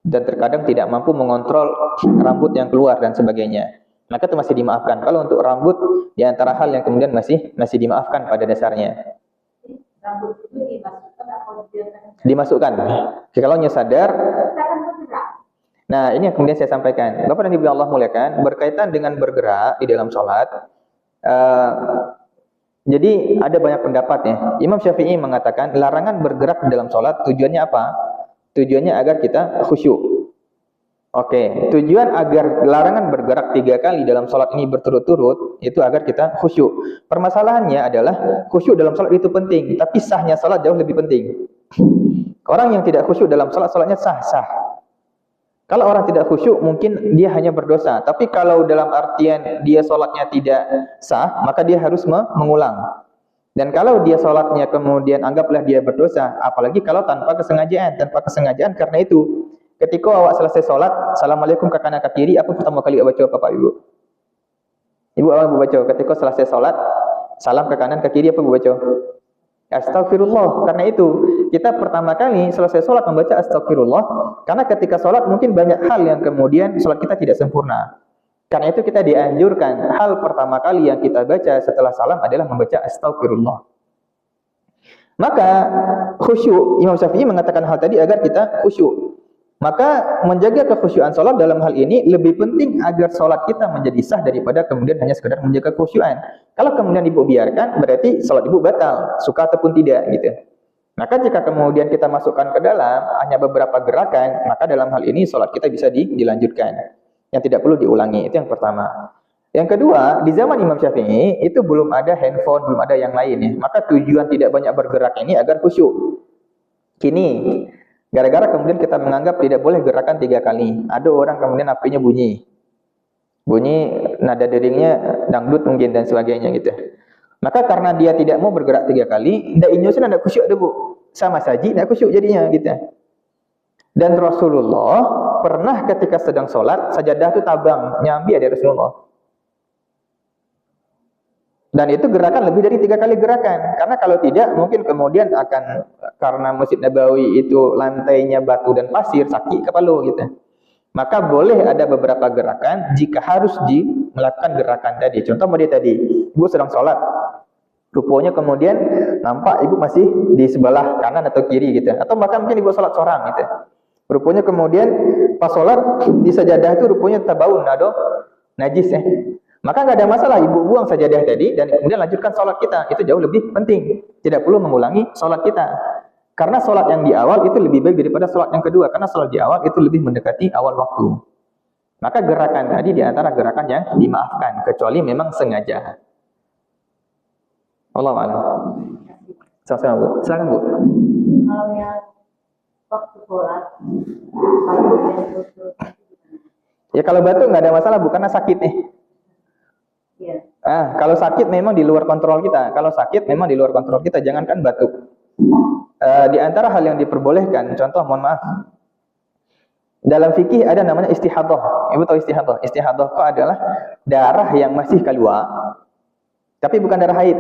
dan terkadang tidak mampu mengontrol rambut yang keluar dan sebagainya, maka itu masih dimaafkan. Kalau untuk rambut, di antara hal yang kemudian masih dimaafkan pada dasarnya. rambut itu dimasukkan atau dibiarkan? Dimasukkan. Kalau sadar. Kita akan bergerak. Nah, ini yang kemudian saya sampaikan. Bapak dan Ibu Allah muliakan, berkaitan dengan bergerak di dalam sholat. Jadi ada banyak pendapat ya. Imam Syafi'i mengatakan larangan bergerak di dalam sholat tujuannya apa? Tujuannya agar kita khusyuk. Oke, tujuan agar larangan bergerak 3 kali dalam sholat ini berturut-turut itu agar kita khusyuk. Permasalahannya adalah khusyuk dalam sholat itu penting, tapi sahnya sholat jauh lebih penting. Orang yang tidak khusyuk dalam sholat, sholatnya sah-sah. Kalau orang tidak khusyuk mungkin dia hanya berdosa, tapi kalau dalam artian dia sholatnya tidak sah, maka dia harus mengulang. Dan kalau dia sholatnya kemudian anggaplah dia berdosa, apalagi kalau tanpa kesengajaan karena itu ketika awak selesai sholat, assalamualaikum ke kanan ke kiri, apa pertama kali awak baca Bapak Ibu? Ibu awak baca ketika selesai sholat, salam ke kanan ke kiri, apa baca? Astagfirullah. Karena itu kita pertama kali selesai sholat membaca astagfirullah, karena ketika sholat mungkin banyak hal yang kemudian sholat kita tidak sempurna. Karena itu kita dianjurkan hal pertama kali yang kita baca setelah salam adalah membaca astagfirullah. Maka khusyuk, Imam Syafi'i mengatakan hal tadi agar kita khusyuk. Maka menjaga kekhusyuan sholat dalam hal ini lebih penting agar sholat kita menjadi sah daripada kemudian hanya sekedar menjaga kekhusyuan. Kalau kemudian ibu biarkan, berarti sholat ibu batal, suka ataupun tidak gitu. Maka jika kemudian kita masukkan ke dalam hanya beberapa gerakan, maka dalam hal ini sholat kita bisa dilanjutkan. Yang tidak perlu diulangi, itu yang pertama. Yang kedua, di zaman Imam Syafi'i itu belum ada handphone, belum ada yang lain ya. Maka tujuan tidak banyak bergerak ini agar khusyuk. Kini gara-gara kemudian kita menganggap tidak boleh gerakan 3 kali. Ada orang kemudian HP-nya bunyi. Bunyi nada deringnya dangdut mungkin dan sebagainya gitu. Maka karena dia tidak mau bergerak 3 kali, ndak inyosan ndak khusyuk ada bu. Sama saja ndak khusyuk jadinya gitu. Dan Rasulullah pernah ketika sedang sholat, sajadah itu tabang, nyambi ada Rasulullah. Dan itu gerakan lebih dari 3 kali gerakan. Karena kalau tidak, mungkin kemudian akan, karena Masjid Nabawi itu lantainya batu dan pasir, sakit kepala gitu. Maka boleh ada beberapa gerakan jika harus melakukan gerakan tadi. Contoh model tadi, ibu sedang sholat. Rupanya kemudian nampak ibu masih di sebelah kanan atau kiri gitu. Atau bahkan mungkin ibu sholat seorang gitu. Rupanya kemudian pas sholat di sajadah itu rupanya tabaun, ada najis ya. Maka nggak ada masalah, ibu buang sajadah tadi dan kemudian lanjutkan sholat kita. Itu jauh lebih penting. Tidak perlu mengulangi sholat kita. Karena sholat yang di awal itu lebih baik daripada sholat yang kedua. Karena sholat di awal itu lebih mendekati awal waktu. Maka gerakan tadi di antara gerakan yang dimaafkan. Kecuali memang sengaja. Allah a'lam. Sama-sama Bu. Silakan Bu. Kalau yang waktu sholat, kalau yang khusyuk, Ya kalau batuk nggak ada masalah, bukan sakit nih. ya. Kalau sakit memang di luar kontrol kita. Kalau sakit memang di luar kontrol kita. Jangankan batuk. Di antara hal yang diperbolehkan, contoh mohon maaf. Dalam fikih ada namanya istihadah. Ibu tahu istihadah? Istihadah kok adalah darah yang masih keluar, tapi bukan darah haid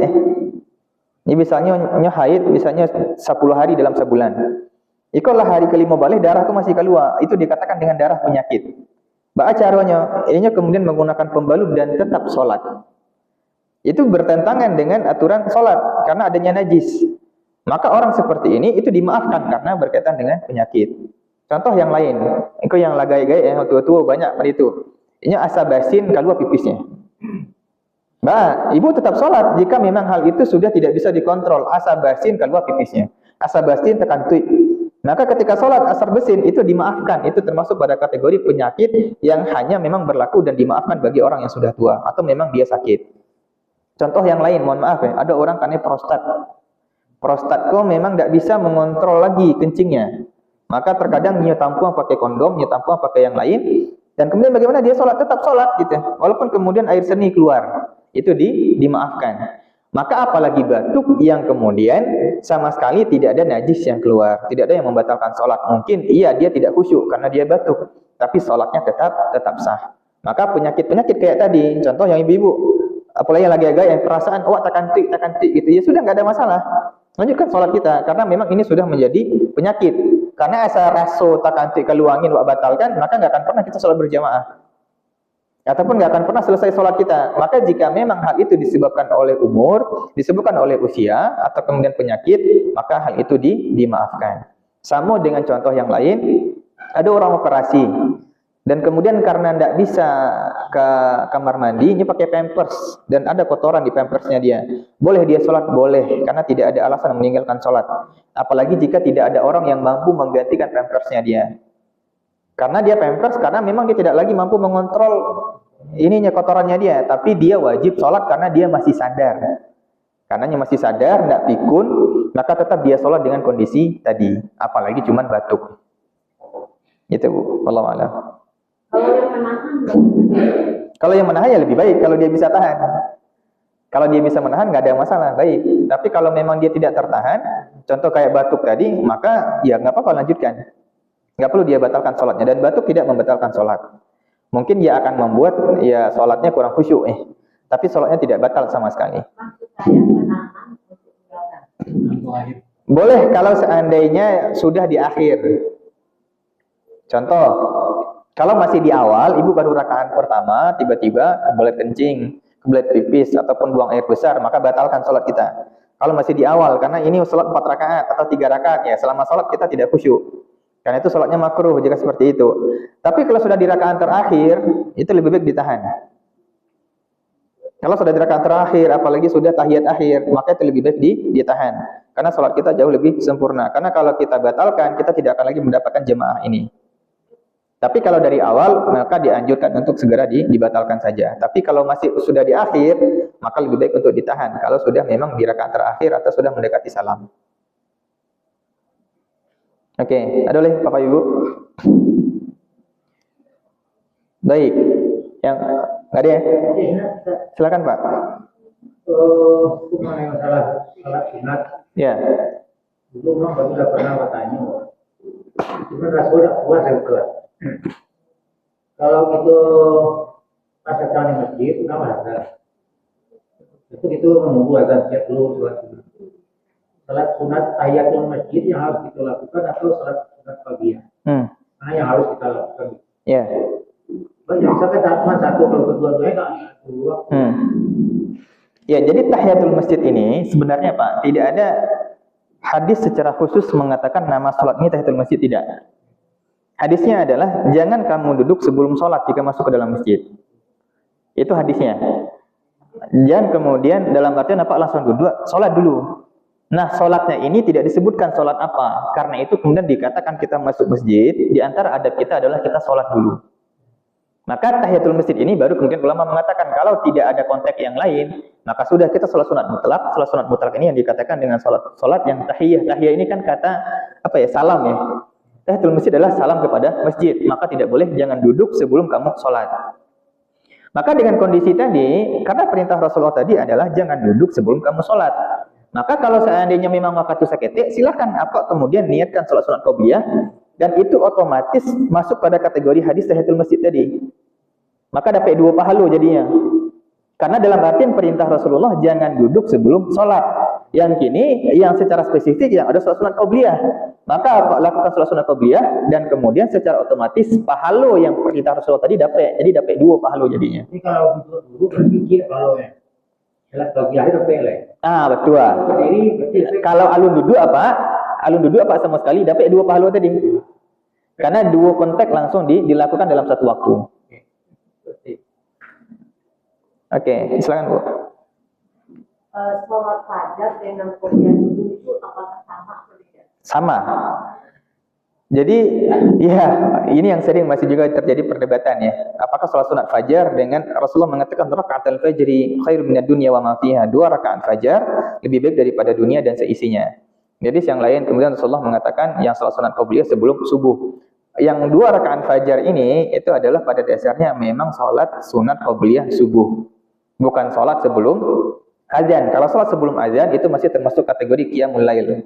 Ini misalnya haid, misalnya 10 hari dalam sebulan. Ikolah hari kelima balik darah itu masih keluar. Itu dikatakan dengan darah penyakit. Baca caranya, ini kemudian menggunakan pembalut dan tetap sholat. Itu bertentangan dengan aturan sholat karena adanya najis. Maka orang seperti ini itu dimaafkan karena berkaitan dengan penyakit. Contoh yang lain, itu yang lagai-gai, yang tua-tua banyak itu. Ini asabasin keluar pipisnya. Ibu tetap sholat jika memang hal itu sudah tidak bisa dikontrol. Asabasin keluar pipisnya. Asabasin tekan tuik. Maka ketika sholat asar besin itu dimaafkan. Itu termasuk pada kategori penyakit yang hanya memang berlaku dan dimaafkan bagi orang yang sudah tua. Atau memang dia sakit. Contoh yang lain, mohon maaf ada orang karena prostat. Prostat kok memang tidak bisa mengontrol lagi kencingnya. Maka terkadang nyo tampuan pakai kondom, nyo tampuan pakai yang lain. Dan kemudian bagaimana dia sholat? Tetap sholat gitu. Walaupun kemudian air seni keluar. Itu dimaafkan. Maka apalagi batuk yang kemudian sama sekali tidak ada najis yang keluar. Tidak ada yang membatalkan sholat. Mungkin iya dia tidak khusyuk karena dia batuk. Tapi sholatnya tetap sah. Maka penyakit-penyakit kayak tadi. Contoh yang ibu-ibu. Apalagi yang lagi agak yang perasaan awak takkan tik gitu. Ya sudah nggak ada masalah. Lanjutkan sholat kita. Karena memang ini sudah menjadi penyakit. Karena asal raso takkan tik keluangin wak batalkan. Maka nggak akan pernah kita sholat berjamaah. ataupun nggak akan pernah selesai sholat kita. Maka jika memang hal itu disebabkan oleh umur, disebabkan oleh usia, atau kemudian penyakit, maka hal itu dimaafkan. Sama dengan contoh yang lain, ada orang operasi, dan kemudian karena tidak bisa ke kamar mandi, ini pakai pampers, dan ada kotoran di pampersnya dia. Boleh dia sholat? Boleh, karena tidak ada alasan meninggalkan sholat. Apalagi jika tidak ada orang yang mampu menggantikan pampersnya dia. Karena dia pampers, karena memang dia tidak lagi mampu mengontrol ininya kotorannya dia, tapi dia wajib sholat karena dia masih sadar. Karena dia masih sadar, tidak pikun, maka tetap dia sholat dengan kondisi tadi. Apalagi cuman batuk. Gitu Bu, wallahu a'lam. Kalau yang menahan, Kalau yang menahan ya lebih baik kalau dia bisa tahan. Kalau dia bisa menahan nggak ada masalah, baik. Tapi kalau memang dia tidak tertahan, contoh kayak batuk tadi, maka ya nggak apa-apa, lanjutkan. Nggak perlu dia batalkan sholatnya, dan batuk tidak membatalkan sholat. Mungkin dia akan membuat ya sholatnya kurang khusyuk, tapi sholatnya tidak batal sama sekali. maksud saya menahan untuk meninggalkan. Boleh kalau seandainya sudah di akhir. Contoh, kalau masih di awal, ibu baru rakaat pertama, tiba-tiba kebelet kencing, kebelet pipis, ataupun buang air besar, maka batalkan sholat kita. Kalau masih di awal, karena ini sholat 4 rakaat atau 3 rakaat, ya selama sholat kita tidak khusyuk. Karena itu sholatnya makruh jika seperti itu. Tapi kalau sudah di rakaat terakhir, itu lebih baik ditahan. Kalau sudah di rakaat terakhir, apalagi sudah tahiyat akhir, maka itu lebih baik ditahan. Karena sholat kita jauh lebih sempurna. Karena kalau kita batalkan, kita tidak akan lagi mendapatkan jemaah ini. Tapi kalau dari awal, maka dianjurkan untuk segera dibatalkan saja. Tapi kalau masih sudah di akhir, maka lebih baik untuk ditahan. Kalau sudah memang di rakaat terakhir atau sudah mendekati salam. Oke, ada lagi Bapak Ibu? Baik, yang nggak ada ya? Silakan Pak. Mengenai masalah salat sunat, Ya. dulu memang baru sudah pernah bertanya, cuma Rasul tidak puas saya kelas. Kalau itu pas datang di masjid, kenapa ada? Itu menunggu azan siap dulu sholat sunat. Salat sunat tahiyatul masjid yang harus kita lakukan atau salat sunat qabliyah? Mana yang harus kita lakukan? Ya. Yang misalkan cuma satu, kalau kedua-duanya kan dua. Ya, jadi tahiyatul masjid ini sebenarnya Pak, tidak ada hadis secara khusus mengatakan nama salat ini tahiyatul masjid, tidak. Hadisnya adalah jangan kamu duduk sebelum sholat jika masuk ke dalam masjid. Itu hadisnya. Jangan kemudian dalam artian apa langsung duduk, sholat dulu. Nah, sholatnya ini tidak disebutkan sholat apa. Karena itu kemudian dikatakan kita masuk masjid, di antara adab kita adalah kita sholat dulu. Maka tahiyatul masjid ini baru kemudian ulama mengatakan kalau tidak ada konteks yang lain, maka sudah kita sholat sunat mutlak. Sholat sunat mutlak ini yang dikatakan dengan sholat yang tahiyah. Tahiyah ini kan kata apa ya, salam ya. Tahiyatul masjid adalah salam kepada masjid. Maka tidak boleh jangan duduk sebelum kamu sholat. Maka dengan kondisi tadi, karena perintah Rasulullah tadi adalah jangan duduk sebelum kamu sholat. Maka kalau seandainya memang waktu sakete, silahkan apa kemudian niatkan sholat sunat qabliyah, dan itu otomatis masuk pada kategori hadis tahiyatul masjid tadi. Maka dapat 2 pahala jadinya. Karena dalam artian perintah Rasulullah jangan duduk sebelum sholat. Yang kini yang secara spesifik yang ada sholat sunat qabliyah. Maka lakukan sholat sunat qabliyah dan kemudian secara otomatis pahala yang perintah Rasulullah tadi dapat. Jadi dapat 2 pahala jadinya. Jadi kalau duduk dulu berpikir kalau ya. Salat qabliyah itu pele. Betul. Berdiri berarti Kalau alun duduk apa? Alun duduk apa sama sekali dapat 2 pahala tadi. Karena 2 konteks langsung dilakukan dalam satu waktu. Oke, silakan Bu. Sholat fajar dengan qobliyah subuh itu apakah sama atau tidak? Sama. Jadi, ya, ini yang sering masih juga terjadi perdebatan ya. Apakah sholat sunat fajar dengan Rasulullah mengatakan rakaatul fajri khairum minad dunya wa ma fiha. 2 rakaat fajar lebih baik daripada dunia dan seisinya. Jadi yang lain kemudian Rasulullah mengatakan yang sholat sunat qabliyah sebelum subuh. Yang 2 rakaat fajar ini itu adalah pada dasarnya memang sholat sunat qabliyah subuh. Bukan sholat sebelum azan. Kalau sholat sebelum azan itu masih termasuk kategori qiyamul lail.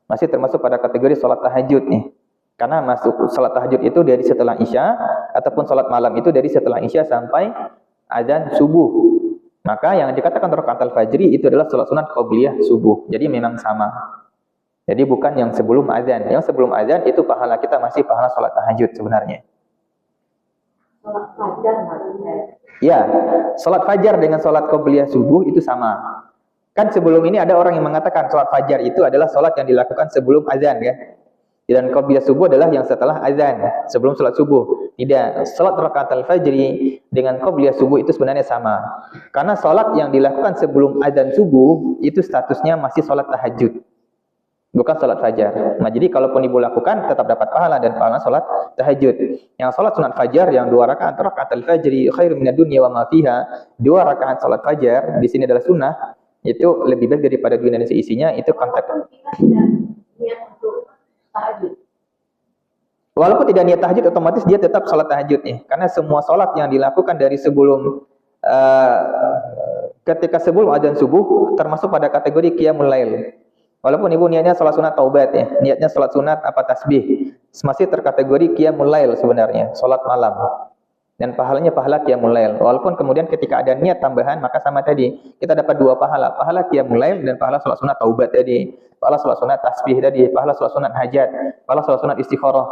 Masih termasuk pada kategori sholat tahajud nih. Karena masuk sholat tahajud itu dari setelah isya, ataupun sholat malam itu dari setelah isya sampai azan subuh. Maka yang dikatakan rakaatul fajri itu adalah sholat sunat qabliyah subuh. Jadi memang sama. Jadi bukan yang sebelum azan. Yang sebelum azan itu pahala kita masih pahala sholat tahajud sebenarnya. sholat fajar maksudnya. Ya, sholat fajar dengan sholat qobliyah subuh itu sama. Kan sebelum ini ada orang yang mengatakan sholat fajar itu adalah sholat yang dilakukan sebelum azan ya. Dan qobliyah subuh adalah yang setelah azan, sebelum sholat subuh. Tidak, sholat rakaat al-fajri dengan qobliyah subuh itu sebenarnya sama. Karena sholat yang dilakukan sebelum azan subuh itu statusnya masih sholat tahajud, bukan sholat fajar. Nah, jadi kalaupun ibu lakukan tetap dapat pahala dan pahala sholat tahajud. Yang sholat sunat fajar yang 2 rakaat al-fajri khairum minad dunya wa ma fiha, 2 rakaat sholat fajar di sini adalah sunnah, itu lebih baik daripada dunia dan seisinya. Itu konteks. Kita tidak niat untuk tahajud. Walaupun tidak niat tahajud, otomatis dia tetap sholat tahajud nih. Karena semua sholat yang dilakukan dari sebelum ketika sebelum azan subuh termasuk pada kategori qiyamul lail. Walaupun ibu niatnya sholat sunat taubat ya, niatnya sholat sunat apa tasbih, masih terkategori qiyamul lail sebenarnya, sholat malam. Dan pahalanya pahala qiyamul lail. Walaupun kemudian ketika ada niat tambahan, maka sama tadi, kita dapat 2 pahala, pahala qiyamul lail dan pahala sholat sunat taubat tadi, pahala sholat sunat tasbih tadi, pahala sholat sunat hajat, pahala sholat sunat istikharah.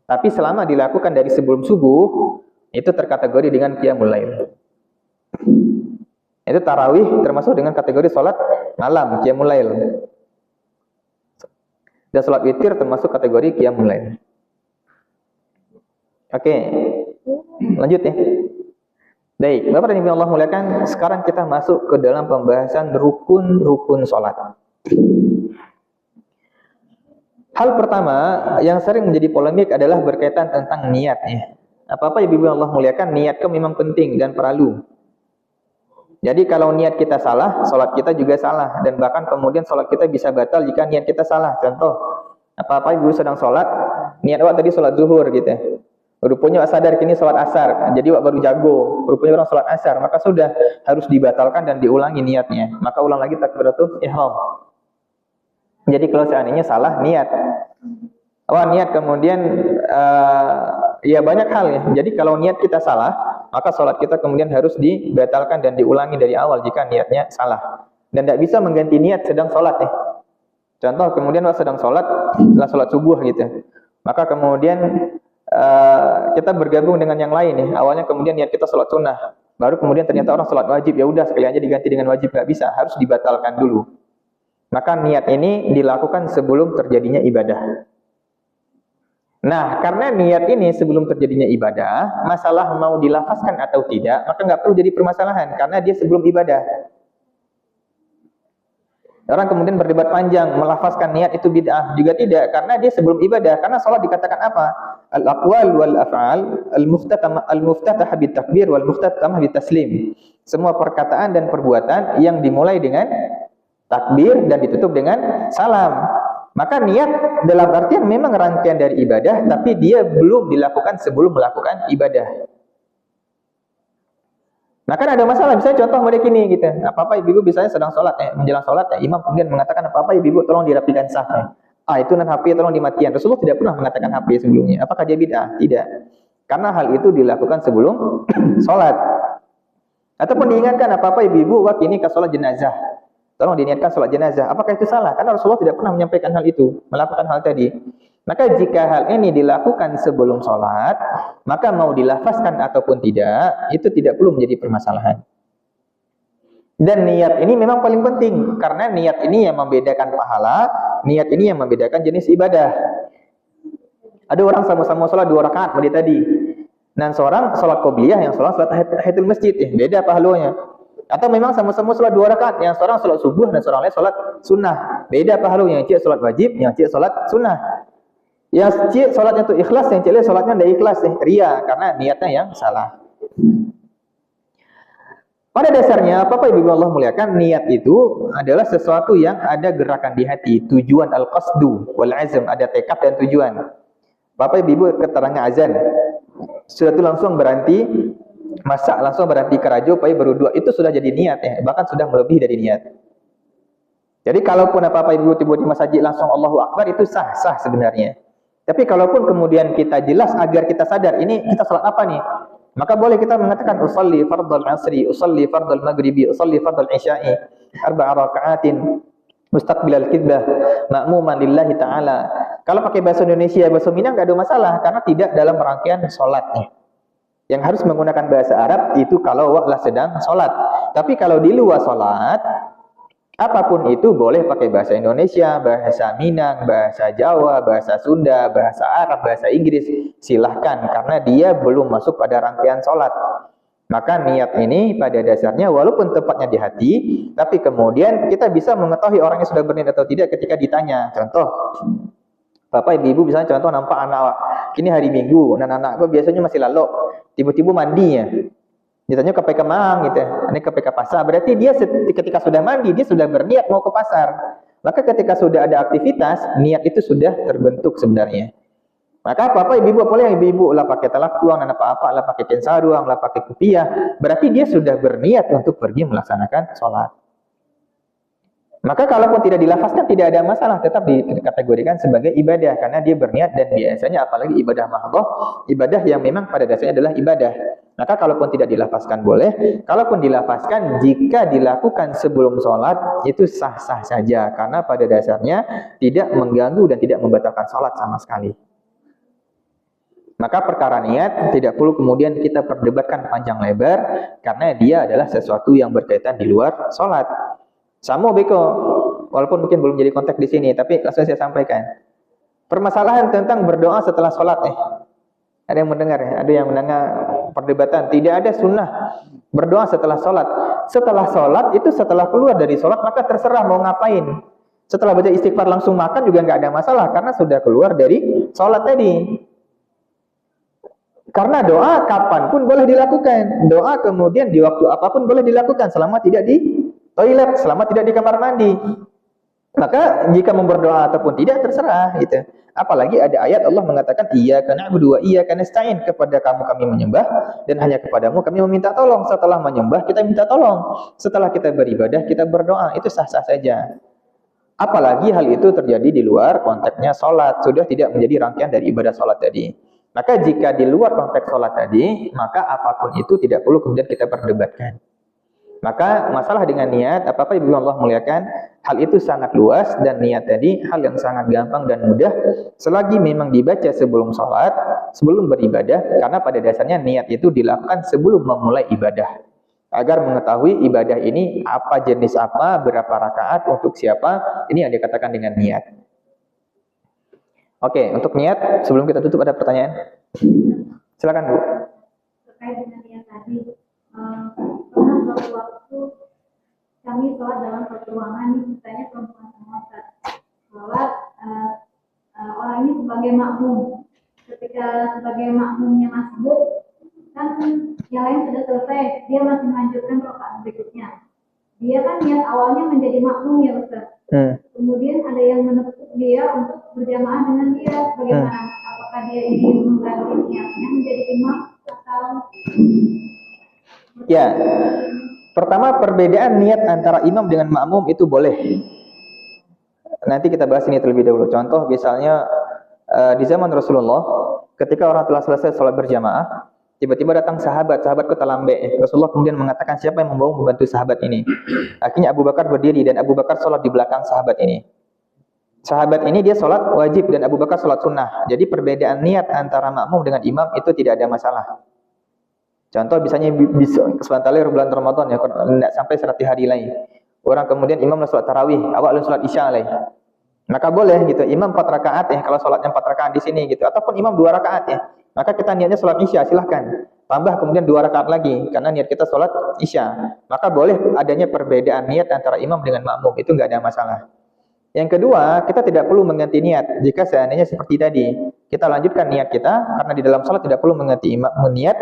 Tapi selama dilakukan dari sebelum subuh, itu terkategori dengan qiyamul lail. Itu tarawih termasuk dengan kategori sholat malam, qiyamul lail. Dan sholat witir termasuk kategori qiyamul lail. Oke, lanjut ya. Baik, Bapak dan Ibu Allah muliakan, sekarang kita masuk ke dalam pembahasan rukun-rukun sholat. Hal pertama yang sering menjadi polemik adalah berkaitan tentang niat ya. Apa-apa Ibu Allah muliakan, niat itu memang penting dan perlu. Jadi kalau niat kita salah, sholat kita juga salah. Dan bahkan kemudian sholat kita bisa batal jika niat kita salah. Contoh, apa-apa ibu sedang sholat, niat awak tadi sholat zuhur gitu. Rupanya awak sadar kini sholat asar. Jadi awak baru jago, rupanya orang sholat asar. Maka sudah harus dibatalkan dan diulangi niatnya. Maka ulang lagi takbiratul ihram. Jadi kalau seandainya salah niat, niat kemudian ya banyak hal ya. Jadi kalau niat kita salah, maka sholat kita kemudian harus dibatalkan dan diulangi dari awal jika niatnya salah. Dan tidak bisa mengganti niat sedang sholat ya. Contoh kemudian sedang sholat, setelah sholat subuh gitu. Maka kemudian kita bergabung dengan yang lain ya. Awalnya kemudian niat kita sholat sunnah, baru kemudian ternyata orang sholat wajib, ya udah sekali aja diganti dengan wajib, nggak bisa, harus dibatalkan dulu. Maka niat ini dilakukan sebelum terjadinya ibadah. Nah, karena niat ini sebelum terjadinya ibadah, masalah mau dilafazkan atau tidak, maka nggak perlu jadi permasalahan, karena dia sebelum ibadah. Orang kemudian berdebat panjang, melafazkan niat itu bid'ah, juga tidak, karena dia sebelum ibadah. Karena salat dikatakan apa? Al-aqwal wal af'al al-muftatah bit takbir wal muftatamah bit taslim. Semua perkataan dan perbuatan yang dimulai dengan takbir dan ditutup dengan salam. Maka niat dalam artian memang rangkaian dari ibadah, tapi dia belum dilakukan sebelum melakukan ibadah. Nah kan ada masalah, misalnya contoh mereka ini gitu, apa-apa ibu misalnya sedang sholat, menjelang sholat, imam kemudian mengatakan apa-apa ibu tolong dirapikan safnya. Itu nan HP tolong dimatikan. Rasulullah tidak pernah mengatakan HP sebelumnya. Apakah dia bid'ah? Tidak. Karena hal itu dilakukan sebelum sholat. Ataupun diingatkan apa-apa ibu waktu ini ke sholat jenazah, tolong diniatkan sholat jenazah. Apakah itu salah? Karena Rasulullah tidak pernah menyampaikan hal itu, melakukan hal tadi. Maka jika hal ini dilakukan sebelum sholat, maka mau dilafazkan ataupun tidak, itu tidak perlu menjadi permasalahan. Dan niat ini memang paling penting, karena niat ini yang membedakan pahala, niat ini yang membedakan jenis ibadah. Ada orang sama-sama sholat 2 rakaat seperti tadi, dan seorang sholat qobliyah, yang sholat tahiyatul masjid, beda pahalanya. Atau memang sama-sama sholat 2 rakaat, yang seorang sholat subuh dan seorang lain sholat sunnah, beda pahalanya. Yang cik sholat wajib, yang cik sholat sunnah. Yang cik sholatnya itu ikhlas, yang cik sholatnya tidak ikhlas, ria, karena niatnya yang salah. Pada dasarnya, Bapak Ibu Allah muliakan, niat itu adalah sesuatu yang ada gerakan di hati, tujuan al-qasdu wal azm, ada tekad dan tujuan. Bapak Ibu keterangan azan, sudah itu langsung berhenti masak, langsung berhenti kerajo, berwudu, itu sudah jadi niat ya, bahkan sudah melebihi dari niat. Jadi kalaupun apa-apa ibu tiba-tiba di masjid langsung Allahu Akbar, itu sah-sah sebenarnya. Tapi kalaupun kemudian kita jelas agar kita sadar ini kita salat apa nih, maka boleh kita mengatakan usolli fardal asri, usolli fardal maghribi, usolli fardal isya'i, 4 raka'atin mustaqbilal qiblah ma'muman lillahi ta'ala. Kalau pakai bahasa Indonesia, bahasa Minang enggak ada masalah karena tidak dalam rangkaian salatnya. Yang harus menggunakan bahasa Arab itu kalau wa'lah sedang sholat. Tapi kalau di luar sholat, apapun itu boleh pakai bahasa Indonesia, bahasa Minang, bahasa Jawa, bahasa Sunda, bahasa Arab, bahasa Inggris. Silahkan, karena dia belum masuk pada rangkaian sholat. Maka niat ini pada dasarnya walaupun tepatnya di hati, tapi kemudian kita bisa mengetahui orangnya sudah berniat atau tidak ketika ditanya. Contoh, Bapak Ibu misalnya contoh nampak anak, ini hari Minggu, anak-anakku biasanya masih lalok, tiba-tiba mandi ya. Ditanya ke PK Mang gitu, ini ke PK pasar. Berarti dia ketika sudah mandi, dia sudah berniat mau ke pasar. Maka ketika sudah ada aktivitas, niat itu sudah terbentuk sebenarnya. Maka apa-apa ibu-ibu boleh ibu-ibu lah pakai talakuang dan apa-apa lah pakai kensaruang lah pakai kupiah. Berarti dia sudah berniat untuk pergi melaksanakan sholat. Maka kalaupun tidak dilafazkan tidak ada masalah, tetap dikategorikan sebagai ibadah karena dia berniat dan biasanya apalagi ibadah mahdhah, ibadah yang memang pada dasarnya adalah ibadah. Maka kalaupun tidak dilafazkan boleh, kalaupun dilafazkan jika dilakukan sebelum sholat itu sah-sah saja karena pada dasarnya tidak mengganggu dan tidak membatalkan sholat sama sekali. Maka perkara niat tidak perlu kemudian kita perdebatkan panjang lebar karena dia adalah sesuatu yang berkaitan di luar sholat. Sama beko, walaupun mungkin belum jadi konteks di sini, tapi langsung saya sampaikan. Permasalahan tentang berdoa setelah sholat ada yang mendengar ya? Ada yang mendengar perdebatan. Tidak ada sunnah berdoa setelah sholat. Setelah sholat itu setelah keluar dari sholat maka terserah mau ngapain. Setelah baca istighfar langsung makan juga nggak ada masalah karena sudah keluar dari sholat tadi. Karena doa kapanpun boleh dilakukan. Doa kemudian di waktu apapun boleh dilakukan selama tidak di toilet, selama tidak di kamar mandi. Maka jika mau berdoa ataupun tidak terserah gitu. Apalagi ada ayat Allah mengatakan iyyaka na'budu wa iyyaka nasta'in, kepada kamu kami menyembah dan hanya kepadamu kami meminta tolong. Setelah menyembah kita minta tolong. Setelah kita beribadah kita berdoa. Itu sah-sah saja. Apalagi hal itu terjadi di luar konteksnya sholat, sudah tidak menjadi rangkaian dari ibadah sholat tadi. Maka jika di luar konteks sholat tadi, maka apapun itu tidak perlu kemudian kita perdebatkan. Maka masalah dengan niat, apa-apa ibu Allah muliakan, hal itu sangat luas dan niat tadi hal yang sangat gampang dan mudah selagi memang dibaca sebelum sholat, sebelum beribadah, karena pada dasarnya niat itu dilakukan sebelum memulai ibadah. Agar mengetahui ibadah ini apa jenis apa, berapa rakaat, untuk siapa, ini yang dikatakan dengan niat. Oke, untuk niat, sebelum kita tutup ada pertanyaan? Silakan Bu. Terkait dengan niat tadi, pernah suatu waktu kami sholat dalam satu ruangan, nih misalnya perempuan sama Ustaz. Sholat, orang ini sebagai makmum. Ketika sebagai makmumnya masbuk, kan yang lain sudah selesai, dia masih melanjutkan rakaat berikutnya. Dia kan niat awalnya menjadi makmum ya Ustaz. Kemudian ada yang menepuk dia untuk berjamaah dengan dia. Bagaimana? Apakah dia ingin mengganti niatnya menjadi imam atau? Ya, pertama perbedaan niat antara imam dengan makmum itu boleh. Nanti kita bahas ini terlebih dahulu. Contoh misalnya di zaman Rasulullah, ketika orang telah selesai sholat berjamaah, tiba-tiba datang sahabat kota lambe. Rasulullah kemudian mengatakan siapa yang membantu sahabat ini. Akhirnya Abu Bakar berdiri dan Abu Bakar sholat di belakang sahabat ini. Sahabat ini dia sholat wajib dan Abu Bakar sholat sunnah. Jadi perbedaan niat antara makmum dengan imam itu tidak ada masalah. Contoh misalnya sebentar lagi bulan Ramadan ya, tidak sampai 100 hari lagi. Orang kemudian imam sholat tarawih, awak sholat isya lagi. Maka boleh gitu, imam 4 rakaat ya, kalau sholatnya 4 rakaat di sini gitu, ataupun imam 2 rakaat ya. Maka kita niatnya sholat isya, silahkan. Tambah kemudian 2 rakaat lagi, karena niat kita sholat isya. Maka boleh adanya perbedaan niat antara imam dengan makmum, itu nggak ada masalah. Yang kedua, kita tidak perlu mengganti niat. Jika seandainya seperti tadi, kita lanjutkan niat kita, karena di dalam sholat tidak perlu mengganti niat,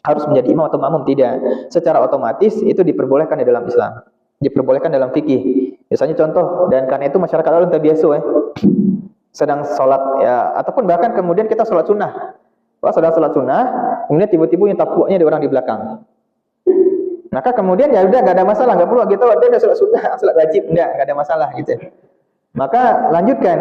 harus menjadi imam atau makmum, tidak. Secara otomatis itu diperbolehkan di dalam Islam. Diperbolehkan dalam fikih. Misalnya contoh, dan karena itu masyarakat awam terbiasa sedang sholat ya, ataupun bahkan kemudian kita sholat sunnah. Wah, sedang sholat sunnah, kemudian tiba-tiba yang tapuknya ada orang di belakang. Maka kemudian ya udah nggak ada masalah, nggak perlu gitu, dia udah sholat sunnah, sholat wajib, nggak ada masalah gitu. Maka lanjutkan,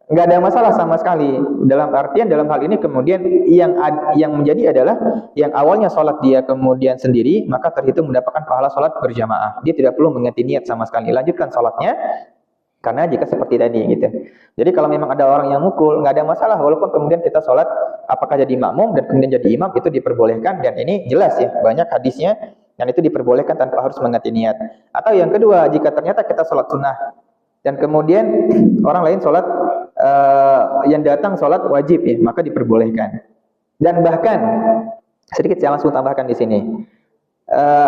nggak ada masalah sama sekali. Dalam artian dalam hal ini kemudian yang menjadi adalah yang awalnya sholat dia kemudian sendiri, maka terhitung mendapatkan pahala sholat berjamaah. Dia tidak perlu mengganti niat sama sekali. Lanjutkan sholatnya. Karena jika seperti tadi gitu. Jadi kalau memang ada orang yang mukul, nggak ada masalah walaupun kemudian kita sholat apakah jadi makmum dan kemudian jadi imam itu diperbolehkan, dan ini jelas ya banyak hadisnya dan itu diperbolehkan tanpa harus mengganti niat. Atau yang kedua, jika ternyata kita sholat sunnah dan kemudian orang lain sholat yang datang sholat wajib ya, maka diperbolehkan. Dan bahkan sedikit saya langsung tambahkan di sini.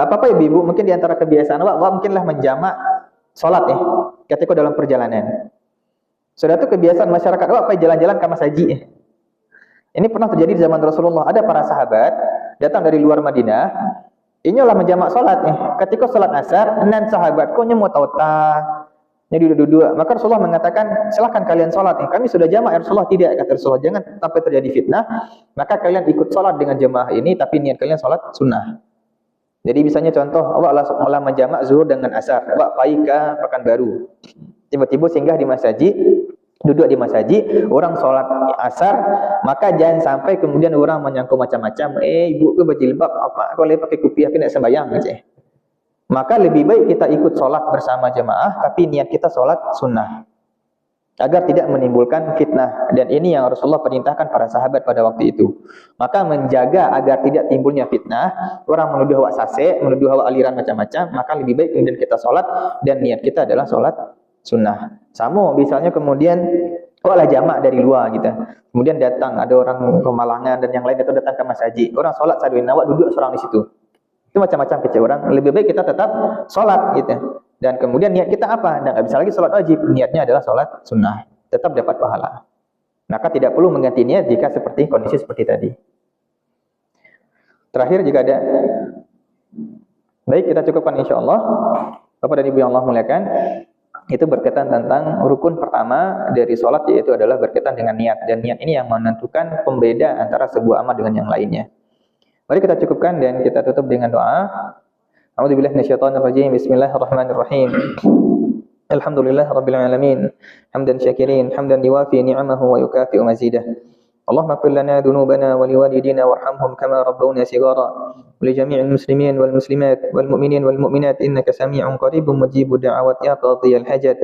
Apa ibu mungkin diantara kebiasaan mungkinlah menjamak sholat ya ketika dalam perjalanan. Sudah itu kebiasaan masyarakat jalan-jalan ke masjid. Ini pernah terjadi di zaman Rasulullah. Ada para sahabat datang dari luar Madinah, inilah menjamak sholat ya. Ketika sholat asar, nan sahabat kok mau tauta, duduk-duduk. Maka Rasulullah mengatakan, silahkan kalian sholat. Kami sudah jamak, Rasulullah tidak. Kata Rasulullah, jangan sampai terjadi fitnah. Maka kalian ikut sholat dengan jemaah ini, tapi niat kalian sholat sunnah. Jadi misalnya contoh, Allah menjamak zuhur dengan asar. Pergi ke Pekanbaru. Tiba-tiba singgah di masjid, duduk di masjid, orang sholat asar, maka jangan sampai kemudian orang menyangkut macam-macam. Ibu ke berjilbab apa? Kalau pakai kopiah kena sembahyang aja. Maka lebih baik kita ikut sholat bersama jemaah, tapi niat kita sholat sunnah, agar tidak menimbulkan fitnah. Dan ini yang Rasulullah perintahkan para sahabat pada waktu itu. Maka menjaga agar tidak timbulnya fitnah, orang menuduh awak sase, menuduh awak aliran macam-macam, maka lebih baik kemudian kita sholat dan niat kita adalah sholat sunnah. Sama misalnya kemudian lah jamak dari luar gitu. Kemudian datang ada orang Kemalangan dan yang lain itu datang ke masjid. Orang sholat saduin awak duduk seorang di situ. Itu macam-macam kecil orang. Lebih baik kita tetap sholat gitu. Dan kemudian niat kita apa? Dan nggak bisa lagi sholat wajib. Niatnya adalah sholat sunnah. Tetap dapat pahala. Maka tidak perlu mengganti niat jika seperti kondisi seperti tadi. Terakhir jika ada. Baik, kita cukupkan insyaAllah. Bapak dan Ibu yang Allah muliakan. Itu berkaitan tentang rukun pertama dari sholat, yaitu adalah berkaitan dengan niat. Dan niat ini yang menentukan pembeda antara sebuah amal dengan yang lainnya. Mari kita cukupkan dan kita tutup dengan doa. A'udzubillahi minasyaitonir rajim. Bismillahirrahmanirrahim. Alhamdulillah rabbil alamin. Hamdan syakirin, hamdan yuwafi ni'amahu wa yukafi'u mazidah. Allahumma ighfir lana dhunubana wa liwalidina warhamhum kama rabbawna shighara. Wa li jami'il muslimin wal muslimat wal mu'minin wal mu'minat innaka sami'un qaribun mujibud da'awat ya qadhiyal hajat.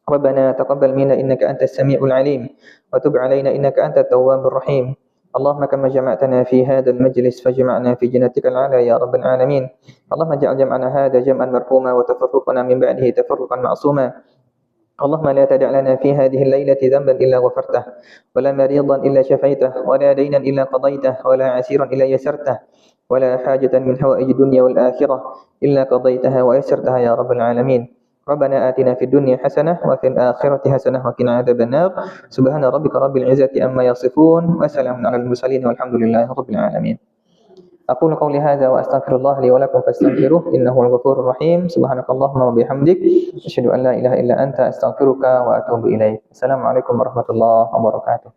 Rabbana taqabbal minna innaka antas sami'ul 'alim wa tub 'alaina innaka antat tawwabur rahim. اللهم كما جمعتنا في هذا المجلس فجمعنا في جنتك العلى يا رب العالمين. اللهم اجعل جمعنا هذا جمعا مرحوما وتفرقنا من بعده تفرقا معصوما. اللهم لا تدع لنا في هذه الليلة ذنبا إلا غفرته ولا مريضا إلا شفيته ولا دينا إلا قضيته ولا عسيرا إلا يسرته ولا حاجة من حوائج الدنيا والآخرة إلا قضيتها ويسرتها يا رب العالمين. ربنا آتنا في الدنيا حسنة وفي الآخرة حسنة وقنا عذاب النار. سبحان ربك رب العزة عما يصفون وسلام على المرسلين والحمد لله رب العالمين. أقول قولي هذا وأستغفر الله لي ولكم فاستغفروه إنه هو الغفور الرحيم. سبحانك اللهم وبحمدك أشهد أن لا إله إلا أنت أستغفرك وأتوب إليك. السلام عليكم ورحمة الله وبركاته.